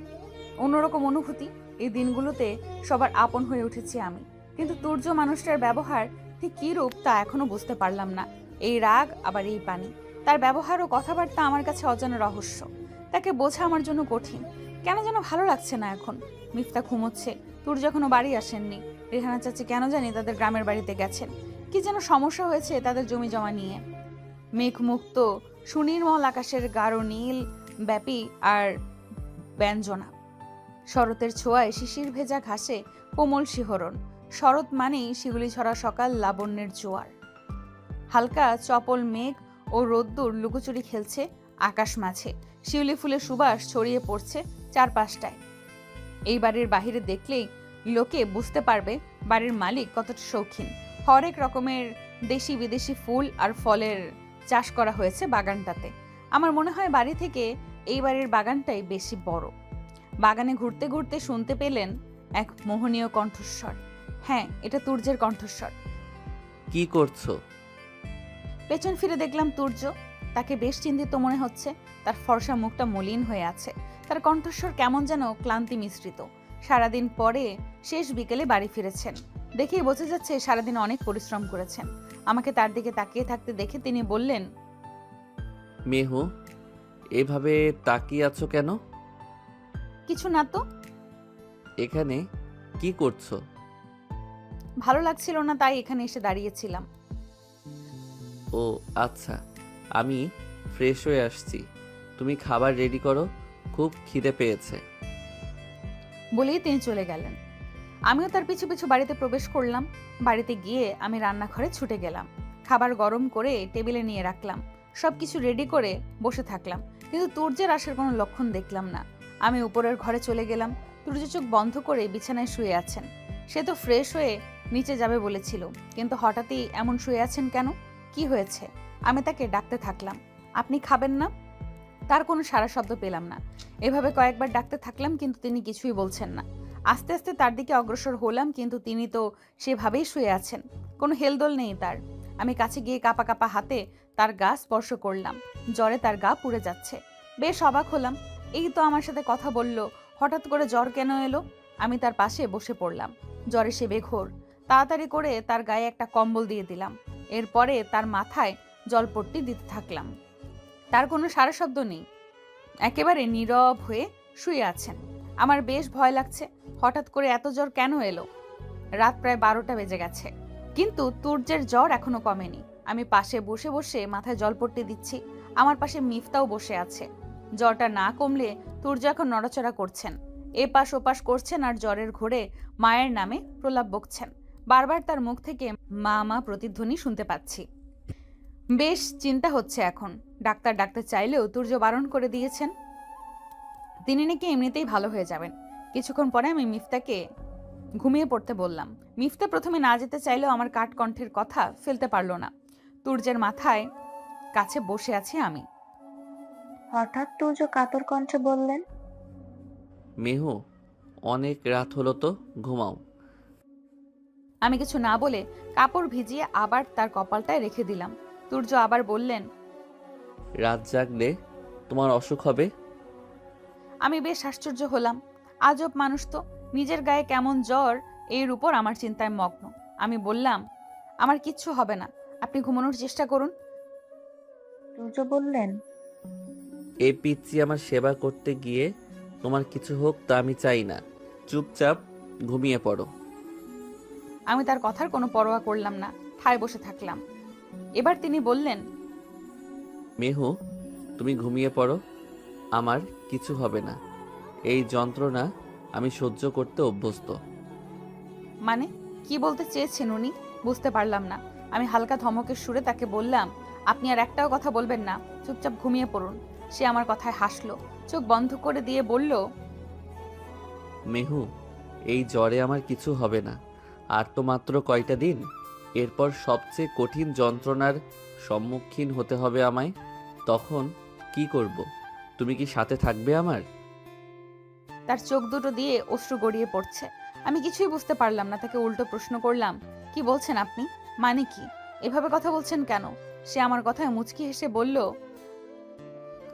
অন্যরকম অনুভূতি। এই দিনগুলোতে সবার আপন হয়ে উঠেছি আমি, কিন্তু তুর্য মানুষটার ব্যবহার ঠিক কী রূপ তা এখনো বুঝতে পারলাম না। এই রাগ আবার এই পানি, তার ব্যবহার ও কথাবার্তা আমার কাছে অজানা রহস্য। তাকে বোঝা আমার জন্য কঠিন। কেন যেন ভালো লাগছে না এখন। মিফতা ঘুমোচ্ছে, তুর্য এখনো বাড়ি আসেননি। রেহানা চাচি কেন জানি তাদের গ্রামের বাড়িতে গেছেন। কি যেন সমস্যা হয়েছে তাদের জমি জমা নিয়ে। মেঘমুক্ত সুনির্মল আকাশের গাঢ় নীল ব্যাপী আর ব্যঞ্জনা, শরতের ছোঁয়ায় শিশির ভেজা ঘাসে কোমল শিহরণ। শরৎ মানেই শিউলি ছড়া সকাল, লাবণ্যের জোয়ার। হালকা চপল মেঘ ও রোদ্দুর লুকোচুরি খেলছে আকাশ মাঝে। শিউলি ফুলের সুবাস ছড়িয়ে পড়ছে চারপাশটায়। এই বাড়ির বাহিরে দেখলেই লোকে বুঝতে পারবে বাড়ির মালিক কতটা শৌখিন। হরেক রকমের দেশি বিদেশি ফুল আর ফলের চাষ করা হয়েছে বাগানটাতে। আমার মনে হয় বাড়ি থেকে এই বাড়ির বাগানটাই বেশি বড়। বাগানে ঘুরতে ঘুরতে শুনতে পেলেন এক মোহনীয় কণ্ঠস্বর। হ্যাঁ, এটা তুর্যের কণ্ঠস্বর। কি করছো? পেছন ফিরে দেখলাম তুর্য। তাকে বেশ চিন্তিত মনে হচ্ছে। তার ফর্সা মুখটা মলিন হয়ে আছে। তার কণ্ঠস্বর কেমন যেন ক্লান্তি মিশ্রিত। সারাদিন পরে শেষ বিকেলে বাড়ি ফিরেছেন। দেখেই বোঝা যাচ্ছে সারাদিন অনেক পরিশ্রম করেছেন। আমাকে তার দিকে তাকিয়ে থাকতে দেখে তিনি বললেন, মেহু, এভাবে তাকিয়ে আছো কেন? কিছু না তো। এখানে কি করছো? ভালো লাগছিল না, তাই এখানে এসে দাঁড়িয়েছিলাম। ও আচ্ছা, আমি ফ্রেশ হয়ে আসছি। তুমি খাবার রেডি করো, খুব খিদে পেয়েছে। বলেই তিনি চলে গেলেন। আমিও তার পিছু পিছু বাড়িতে প্রবেশ করলাম। বাড়িতে গিয়ে আমি রান্নাঘরে ছুটে গেলাম। খাবার গরম করে টেবিলে নিয়ে রাখলাম। সবকিছু রেডি করে বসে থাকলাম, কিন্তু তুর্যের আসার কোনো লক্ষণ দেখলাম না। আমি উপরের ঘরে চলে গেলাম। তুর্য চোখ বন্ধ করে বিছানায় শুয়ে আছেন। সে তো ফ্রেশ হয়ে নিচে যাবে বলেছিল, কিন্তু হঠাৎই এমন শুয়ে আছেন কেন? কি হয়েছে? আমি তাকে ডাকতে থাকলাম, আপনি খাবেন না? তার কোনো সাড়া শব্দ পেলাম না। এভাবে কয়েকবার ডাকতে থাকলাম, কিন্তু তিনি কিছুই বলছেন না। আস্তে আস্তে তার দিকে অগ্রসর হলাম, কিন্তু তিনি তো সেভাবেই শুয়ে আছেন। কোনো হেলদোল নেই তার। আমি কাছে গিয়ে কাঁপা কাঁপা হাতে তার গা স্পর্শ করলাম। জ্বরে তার গা পুড়ে যাচ্ছে। বেশ অবাক হলাম। এই তো আমার সাথে কথা বলল, হঠাৎ করে জ্বর কেন এলো? আমি তার পাশে বসে পড়লাম। জ্বরে সে বেঘোর। তাড়াতাড়ি করে তার গায়ে একটা কম্বল দিয়ে দিলাম। এরপরে তার মাথায় জলপট্টি দিতে থাকলাম। তার কোনো সারা শব্দ নেই, একেবারে নীরব হয়ে শুয়ে আছেন। আমার বেশ ভয় লাগছে। হঠাৎ করে এত জ্বর কেন এলো? রাত প্রায় 12টা বেজে গেছে, কিন্তু তুর্যের জ্বর এখনো কমেনি। আমি পাশে বসে বসে মাথায় জলপট্টি দিচ্ছি। আমার পাশে মিফতাও বসে আছে। জ্বরটা না কমলে তুর্য এখন নড়াচড়া করছেন, এপাশ ওপাশ করছেন আর জ্বরের ঘোরে মায়ের নামে প্রলাপ বকছেন। বারবার তার মুখ থেকে মা মা প্রতিধ্বনি শুনতে পাচ্ছি। বেশ চিন্তা হচ্ছে এখন। ডাক্তার ডাকতে চাইলেও তুর্য বারণ করে দিয়েছেন। তিনি নাকি এমনিতেই ভালো হয়ে যাবেন। কিছুক্ষণ পরে আমি মিফতাকে ঘুমিয়ে পড়তে বললাম। মিফতা প্রথমে না যেতে চাইলেও আমার কাঠ কণ্ঠের কথা ফেলতে পারল না। তুর্যের মাথায় কাছে বসে আছি আমি। হঠাৎ তুর্য কাতর কণ্ঠে বললেন, মেহু, অনেক রাত হলো তো, ঘুমাও। আমি কিছু না বলে কাপড় ভিজিয়ে আবার তার কপালটায় রেখে দিলাম। তুর্য আবার বললেন, রাত জাগলে তোমার অসুখ হবে। আমি বেশ আশ্চর্য হলাম। আজব মানুষ তো, নিজের গায়ে কেমন জ্বর এর উপর আমার চিন্তায় মগ্ন। আমি বললাম, আমার কিচ্ছু হবে না, আপনি ঘুমানোর চেষ্টা করুন। তুর্য বললেন, এই পিচ্চি আমার সেবা করতে গিয়ে তোমার কিছু হোক তা আমি চাই না। চুপচাপ ঘুমিয়ে পড়ো। আমি তার কথার কোনো পরোয়া করলাম না, ঠায় বসে থাকলাম। এবার তিনি বললেন, মেহু, তুমি ঘুমিয়ে পড়ো, আমার কিছু হবে না। এই যন্ত্রণা আমি সহ্য করতে অভ্যস্ত। মানে কি বলতে চেয়েছেন উনি? বুঝতে পারলাম না। আমি হালকা ধমকের সুরে তাকে বললাম, আপনি আর একটাও কথা বলবেন না, চুপচাপ ঘুমিয়ে পড়ুন। সে আমার কথায় হাসলো, চোখ বন্ধ করে দিয়ে বলল, মেহু, এই জ্বরে আমার কিছু হবে না। আর তো মাত্র কয়টা দিন, এরপর সবচেয়ে কঠিন যন্ত্রণার সম্মুখীন হতে হবে আমায়। তখন কি করব? তুমি কি সাথে থাকবে আমার? তার চোখ দুটো দিয়ে অশ্রু গড়িয়ে পড়ছে। আমি কিছুই বুঝতে পারলাম না। তাকে উল্টো প্রশ্ন করলাম, কি বলছেন আপনি? মানে কি? এভাবে কথা বলছেন কেন? সে আমার কথায় মুচকি হেসে বলল,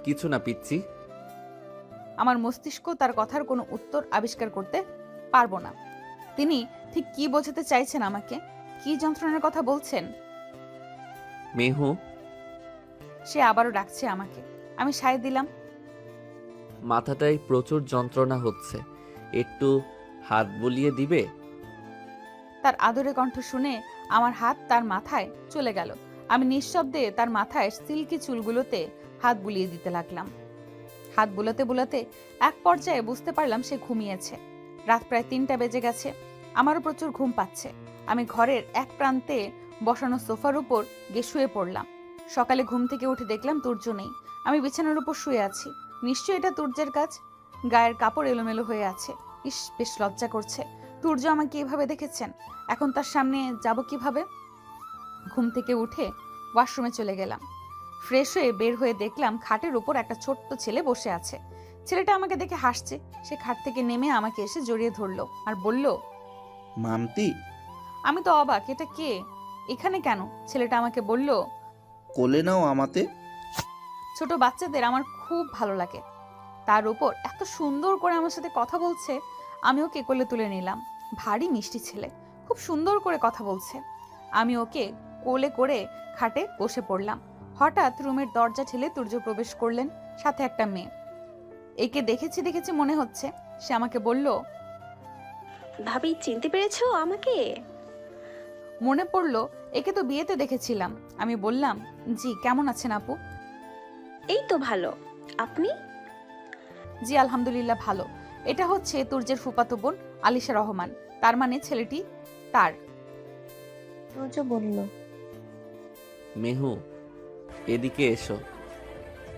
কিছু না পিচ্ছি। আমার মস্তিষ্ক তার কথার কোনো উত্তর আবিষ্কার করতে পারবো না। তিনি ঠিক কি বোঝাতে চাইছেন আমাকে, কি যন্ত্রণার কথা বলছেন? মেহু, সে আবারও ডাকছে আমাকে। আমি সায় দিলাম। মাথাটায় প্রচুর যন্ত্রণা হচ্ছে, একটু হাত বুলিয়ে দিবে? তার আদরে কণ্ঠ শুনে আমার হাত তার মাথায় চলে গেল। আমি নিঃশব্দে তার মাথায় সিল্কি চুলগুলোতে হাত বুলিয়ে দিতে লাগলাম। হাত বুলাতে বুলাতে এক পর্যায়ে বুঝতে পারলাম সে ঘুমিয়েছে। রাত প্রায় 3টা বেজে গেছে। আমারও প্রচুর ঘুম পাচ্ছে। আমি ঘরের এক প্রান্তে বসানো সোফার উপর গিয়ে শুয়ে পড়লাম। সকালে ঘুম থেকে উঠে দেখলাম তুর্য নেই। আমি বিছানার উপর শুয়ে আছি। নিশ্চয়ই এটা তুর্যের কাজ। গায়ের কাপড় এলোমেলো হয়ে আছে। ইস, বেশ লজ্জা করছে। তুর্য আমাকে এভাবে দেখেছেন, এখন তার সামনে যাব কিভাবে? ঘুম থেকে উঠে ওয়াশরুমে চলে গেলাম। ফ্রেশ হয়ে বের হয়ে দেখলাম খাটের উপর একটা ছোট্ট ছেলে বসে আছে। ছেলেটা আমাকে দেখে হাসছে। সে খাট থেকে নেমে আমাকে এসে জড়িয়ে ধরলো আর বলল, মামতি। আমি তো অবাক, এটা কে, এখানে কেন? ছেলেটা আমাকে বলল, কোলে নাও আমাতে। ছোট বাচ্চাদের আমার খুব ভালো লাগে। তার উপর এত সুন্দর করে আমার সাথে কথা বলছে। আমি ওকে কোলে তুলে নিলাম। ভারী মিষ্টি ছেলে, খুব সুন্দর করে কথা বলছে। আমি ওকে কোলে করে খাটে বসে পড়লাম। হঠাৎ রুমের দরজা ঠেলে তুর্য প্রবেশ করলেন, সাথে একটা মেয়ে। একে দেখেছি দেখেছি মনে হচ্ছে। সে আমাকে বলল, ভাবি চিনতে পেরেছো আমাকে? মনে পড়লো একে তো বিয়েতে দেখেছিলাম। আমি বললাম, জি, কেমন আছেন আপু? এই তো ভালো, আপনি? জি আলহামদুলিল্লাহ ভালো। এটা হচ্ছে তুর্যের ফুফাতো বোন আলিশা রহমান, তার মানে ছেলেটি তার। তুর্য বলল, মেহু, এদিকে এসো।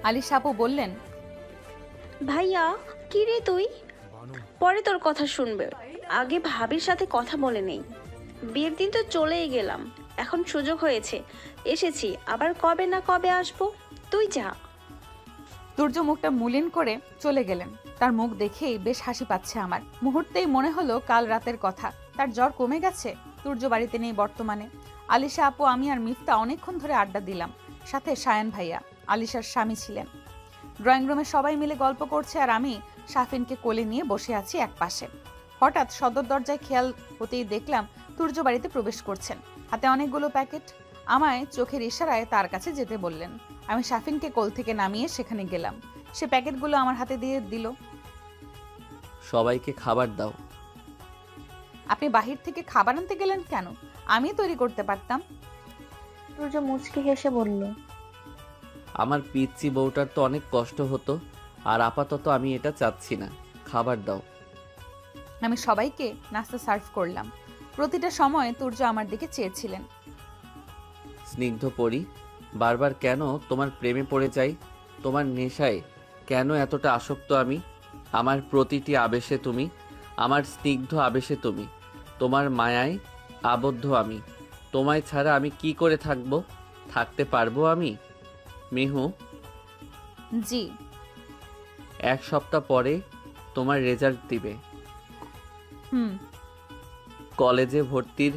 আলিশা আপু বললেন, ভাইয়া কি রে তুই? পরে তোর কথা শুনবে, আগে ভাবির সাথে কথা বলে নেই। বিয়ের দিন তো চলেই গেলাম, এখন সুযোগ হয়েছে, এসেছি, আবার কবে না কবে আসবো, তুই যা। তুর্য মুখটা মলিন করে চলে গেলেন। তার মুখ দেখেই বেশ হাসি পাচ্ছে আমার। মুহূর্তেই মনে হলো কাল রাতের কথা। তার জ্বর কমে গেছে। তুর্য বাড়িতে নেই বর্তমানে। আলিশা আপু, আমি আর মিফতা অনেকক্ষণ ধরে আড্ডা দিলাম। সাথে সায়ান ভাইয়া, আলিশার স্বামী ছিলেন। ড্রয়িং রুমে সবাই মিলে গল্প করছে আর আমি শাফিনকে কোলে নিয়ে বসে আছি এক পাশে। হঠাৎ সদর দরজায় খেয়াল হতেই দেখলাম তুর্য বাড়িতে প্রবেশ করছেন, হাতে অনেকগুলো প্যাকেট। আমায় চোখের ইশারায় তার কাছে যেতে বললেন। আমি শাফিনকে কোল থেকে নামিয়ে সেখানে গেলাম। সে প্যাকেটগুলো আমার হাতে দিয়ে দিল। সবাইকে খাবার দাও। আপনি বাহির থেকে খাবার আনতে গেলেন কেন? আমি তৈরি করতে পারতাম। তুর্য মুচকি হেসে বলল, আমার পিচ্চি বউটার তো অনেক কষ্ট হতো, আর আপাতত আমি এটা চাচ্ছি না। খাবার দাও। আমি সবাইকে নাস্তা সার্ভ করলাম। প্রতিটা সময় তুর্য আমার দিকে চেয়েছিলেন। স্নিগ্ধ পরি, বারবার কেন তোমার প্রেমে পড়ে যাই? তোমার নেশায় কেন এতটা আসক্ত আমি? আমার প্রতিটি আবেশে তুমি, আমার স্নিগ্ধ আবেশে তুমি, তোমার মায়ায় আবদ্ধ আমি। তোমায় ছাড়া আমি কি করে থাকতে পারবো আমি? মেহু, জি। 1 সপ্তাহ পরে তোমার রেজাল্ট দিবে। হুম কলেজে ভর্তির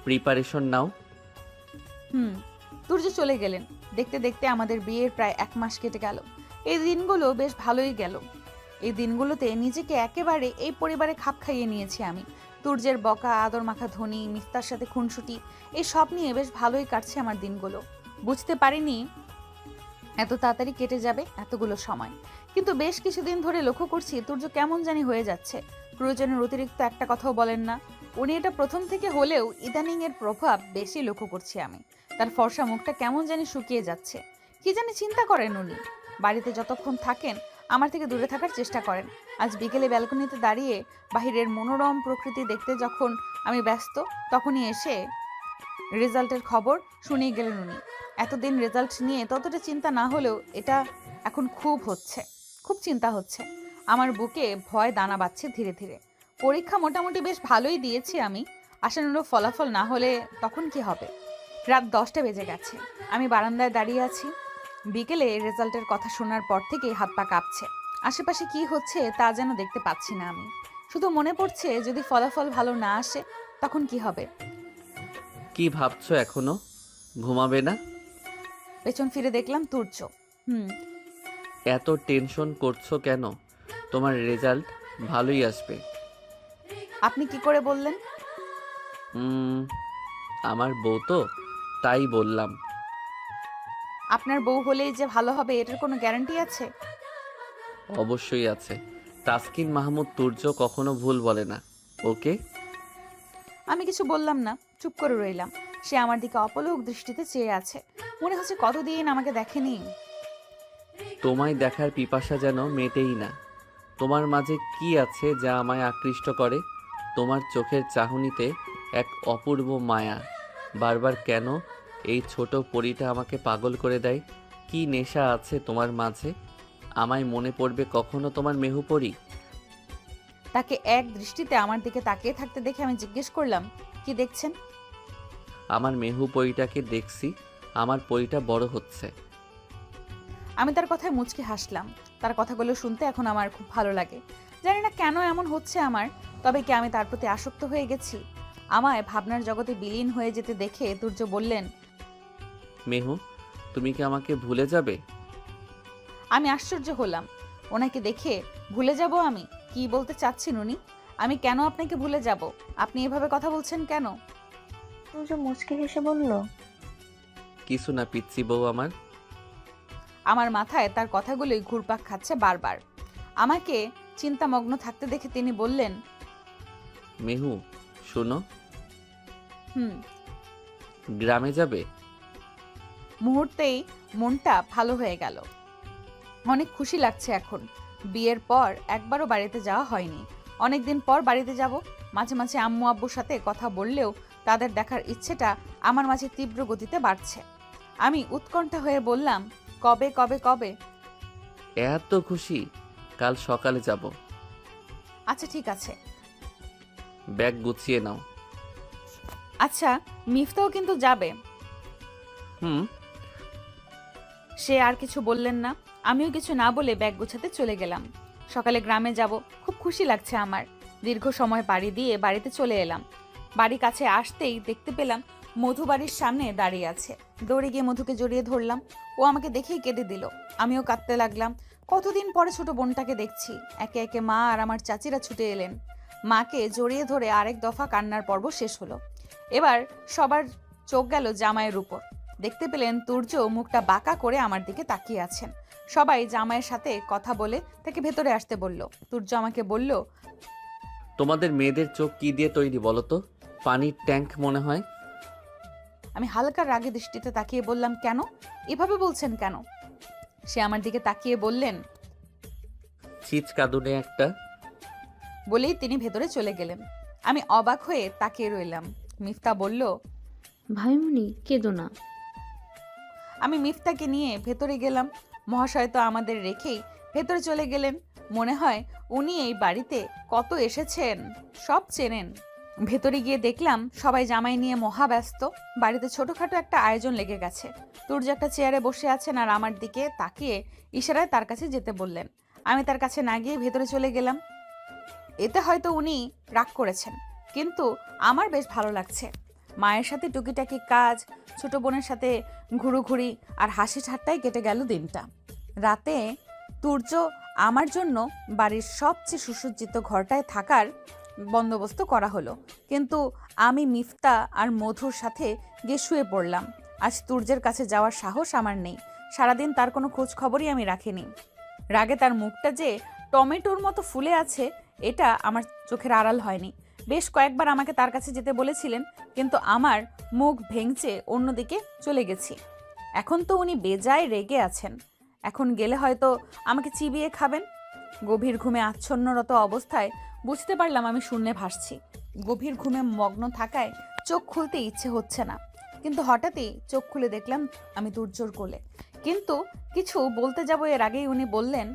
প্রিপারেশন নাও। তুর্য চলে গেলেন। দেখতে দেখতে আমাদের বিয়ের প্রায় 1 মাস কেটে গেল। এই দিনগুলো বেশ ভালোই গেল। এই দিনগুলোতে নিজেকে একেবারে এই পরিবারে খাপ খাইয়ে নিয়েছি আমি। তুর্যের বকা, আদর মাখা ধ্বনি, মিফতার সাথে খুনসুটি, এই সব নিয়ে বেশ ভালোই কাটছে আমার দিনগুলো। বুঝতে পারিনি এত তাড়াতাড়ি কেটে যাবে এতগুলো সময়। কিন্তু বেশ কিছুদিন ধরে লক্ষ্য করছি তুর্য কেমন জানি হয়ে যাচ্ছে। প্রয়োজনের অতিরিক্ত একটা কথাও বলেন না উনি। এটা প্রথম থেকে হলেও ইদানিং এর প্রভাব বেশি লক্ষ্য করছি আমি। তার ফর্সা মুখটা কেমন জানি শুকিয়ে যাচ্ছে। কি জানি চিন্তা করেন উনি। বাড়িতে যতক্ষণ থাকেন আমার থেকে দূরে থাকার চেষ্টা করেন। আজ বিকেলে ব্যালকনিতে দাঁড়িয়ে বাহিরের মনোরম প্রকৃতি দেখতে যখন আমি ব্যস্ত, তখনই এসে রেজাল্টের খবর শুনিয়ে গেলেন উনি। এতদিন রেজাল্ট নিয়ে ততটা চিন্তা না হলেও এটা এখন খুব চিন্তা হচ্ছে। আমার বুকে ভয় দানা বাঁধছে ধীরে ধীরে। পরীক্ষা মোটামুটি বেশ ভালোই দিয়েছি আমি। আশানুরূপ ফলাফল না হলে তখন কি হবে? রাত 10টা বেজে গেছে। আমি বারান্দায় দাঁড়িয়ে আছি। বিকেলে রেজাল্টের কথা শোনার পর থেকেই হাত পা কাঁপছে। আশেপাশে কি হচ্ছে তা যেন দেখতে পাচ্ছি না আমি। শুধু মনে পড়ছে যদি ফলাফল ভালো না আসে তখন কি হবে। কি ভাবছো এখনো? ঘুমাবে না? পেছন ফিরে দেখলাম তুর্য। এত টেনশন করছো কেন? তোমার রেজাল্ট ভালোই আসবে। আপনি কি করে বললেন? আমার বউ তো, তাই বললাম। আপনার বউ হলেই যে ভালো হবে এটার কোনো গ্যারান্টি আছে? অবশ্যই আছে। তাসকিন মাহমুদ তুর্য কখনো ভুল বলে না। ওকে। আমি কিছু বললাম না, চুপ করে রইলাম। সে আমার দিকে অপলক দৃষ্টিতে চেয়ে আছে। মনে হচ্ছে কতদিন আমাকে দেখেনি। তোমায় দেখার পিপাসা যেন মেটেই না। তোমার মাঝে কি আছে যা আমায় আকৃষ্ট করে? তোমার চোখের চাহনিতে এক অপূর্ব মায়া। বারবার কেন এই ছোট পরীটা আমাকে পাগল করে দেয়? কি নেশা আছে তোমার মাঝে? আমায় মনে পড়বে কখনো তোমার মেহুপরী? তাকে এক দৃষ্টিতে আমার দিকে তাকিয়ে থাকতে দেখে আমি জিজ্ঞেস করলাম, কি দেখছেন? আমার মেহুপরীটাকে দেখছি। আমার পরীটা বড় হচ্ছে। আমি তার কথায় মুচকি হাসলাম। তার কথাগুলো শুনতে এখন আমার খুব ভালো লাগে। জানি না কেন এমন হচ্ছে আমার। তবে কি আমি তার প্রতি আসক্ত হয়ে গেছি? আমায় ভাবনার জগতে বিলীন হয়ে যেতে দেখে তুর্য বললেন, মেহু, তুমি কি আমাকে ভুলে যাবে? আমি আশ্চর্য হলাম। ওনাকে দেখে ভুলে যাব আমি? কি বলতে চাচ্ছেন উনি? আমি কেন আপনাকে ভুলে যাব? আপনি এভাবে কথা বলছেন কেন? তুর্য মুচকি হেসে বলল, কিছু না পিচ্ছি বউ আমার। আমার মাথায় তার কথাগুলোই ঘুরপাক খাচ্ছে বারবার। আমাকে চিন্তামগ্ন থাকতে দেখে তিনি বললেন, মেহু শোনো, হুম। গ্রামে যাবে? মুহূর্তেই মনটা ভালো হয়ে গেল। অনেক খুশি লাগছে এখন। বিয়ের পর একবারও বাড়িতে যাওয়া হয়নি। অনেকদিন পর বাড়িতে যাব। মাঝে মাঝে আম্মু আব্বুর সাথে কথা বললেও তাদের দেখার ইচ্ছেটা আমার মাঝে তীব্র গতিতে বাড়ছে। আমি উৎকণ্ঠা হয়ে বললাম, কবে কবে কবে? এত খুশি? কাল সকালে যাব। আচ্ছা ঠিক আছে। ব্যাগ গুছিয়ে নাও। আচ্ছা, মিফতাও কিন্তু যাবে। হুম। সে আর কিছু বললেন না। আমিও কিছু না বলে ব্যাগ গোছাতে চলে গেলাম। সকালে গ্রামে যাব, খুব খুশি লাগছে আমার। দীর্ঘ সময় পাড়ি দিয়ে বাড়িতে চলে এলাম। বাড়ি কাছে আসতেই দেখতে পেলাম মধু বাড়ির সামনে দাঁড়িয়ে আছে। দৌড়ে গিয়ে মধুকে জড়িয়ে ধরলাম। ও আমাকে দেখেই কেঁদে দিল। আমিও কাঁদতে লাগলাম। কতদিন পরে ছোট বোনটাকে দেখছি। একে একে মা আর আমার চাচিরা ছুটে এলেন। মাকে জড়িয়ে ধরে আরেক দফা কান্নার পর্ব শেষ হলো। এবার সবার চোখ গেল জামাইয়ের উপর। দেখতে পেলেন তুর্য মুখটা বাঁকা করে আমার দিকে তাকিয়ে আছেন। সবাই জামাইয়ের সাথে কথা বলে তাকে ভেতরে আসতে বলল। তুর্য আমাকে বলল, তোমাদের মেয়েদের চোখ কি দিয়ে তৈরি বলো তো? পানির ট্যাঙ্ক মনে হয়। আমি হালকা রাগে দৃষ্টিতে তাকিয়ে বললাম, কেন এভাবে বলছেন কেন? সে আমার দিকে তাকিয়ে বললেন, ছিচকাদুনে একটা। বলেই তিনি ভেতরে চলে গেলেন। আমি অবাক হয়ে তাকিয়ে রইলাম। মিফতা বলল, ভাইমুনি কেঁদো না। আমি মিফতাকে নিয়ে ভেতরে গেলাম। মহাশয় তো আমাদের রেখেই ভেতরে চলে গেলেন। মনে হয় উনি এই বাড়িতে কত এসেছেন, সব চেনেন। ভেতরে গিয়ে দেখলাম সবাই জামাই নিয়ে মহাব্যস্ত। বাড়িতে ছোটখাটো একটা আয়োজন লেগে গেছে। তুর্য একটা চেয়ারে বসে আছেন আর আমার দিকে তাকিয়ে ইশারায় তার কাছে যেতে বললেন। আমি তার কাছে না গিয়ে ভেতরে চলে গেলাম। এতে হয়তো উনি রাগ করেছেন, কিন্তু আমার বেশ ভালো লাগছে। মায়ের সাথে টুকিটাকি কাজ, ছোট বোনের সাথে ঘুরোঘুরি আর হাসি ঠাট্টায় কেটে গেল দিনটা। রাতে তুর্য আমার জন্য বাড়ির সবচেয়ে সুসজ্জিত ঘরটায় থাকার বন্দোবস্ত করা হলো, কিন্তু আমি মিফতা আর মধুর সাথে গিয়ে শুয়ে পড়লাম। আজ তুর্যের কাছে যাওয়ার সাহস আমার নেই। সারাদিন তার কোনো খোঁজ খবরই আমি রাখিনি। রাগে তার মুখটা যে টমেটোর মতো ফুলে আছে এটা আমার চোখের আড়াল হয়নি। বেশ কয়েকবার আমাকে তার কাছে যেতে বলেছিলেন, কিন্তু আমার মুখ ভেঙচে অন্যদিকে চলে গেছি। এখন তো উনি বেজায় রেগে আছেন। এখন গেলে হয়তো আমাকে চিবিয়ে খাবেন। গভীর ঘুমে আচ্ছন্নরত অবস্থায় বুঝতে পারলাম আমি শূন্যে ভাসছি। গভীর ঘুমে মগ্ন থাকায় চোখ খুলতে ইচ্ছে হচ্ছে না, কিন্তু হঠাৎই চোখ খুলে দেখলাম আমি তুর্যর কোলে। কিন্তু কিছু বলতে যাব এর আগেই উনি বললেন,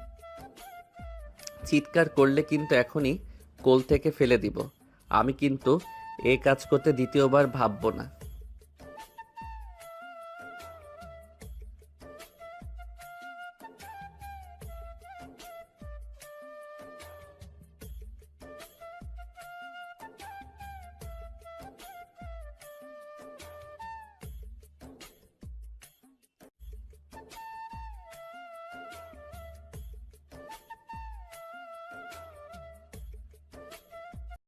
চিৎকার করলে কিন্তু এখনই কোল থেকে ফেলে দিব। আমি কিন্তু এ কাজ করতে দ্বিতীয়বার ভাববো না।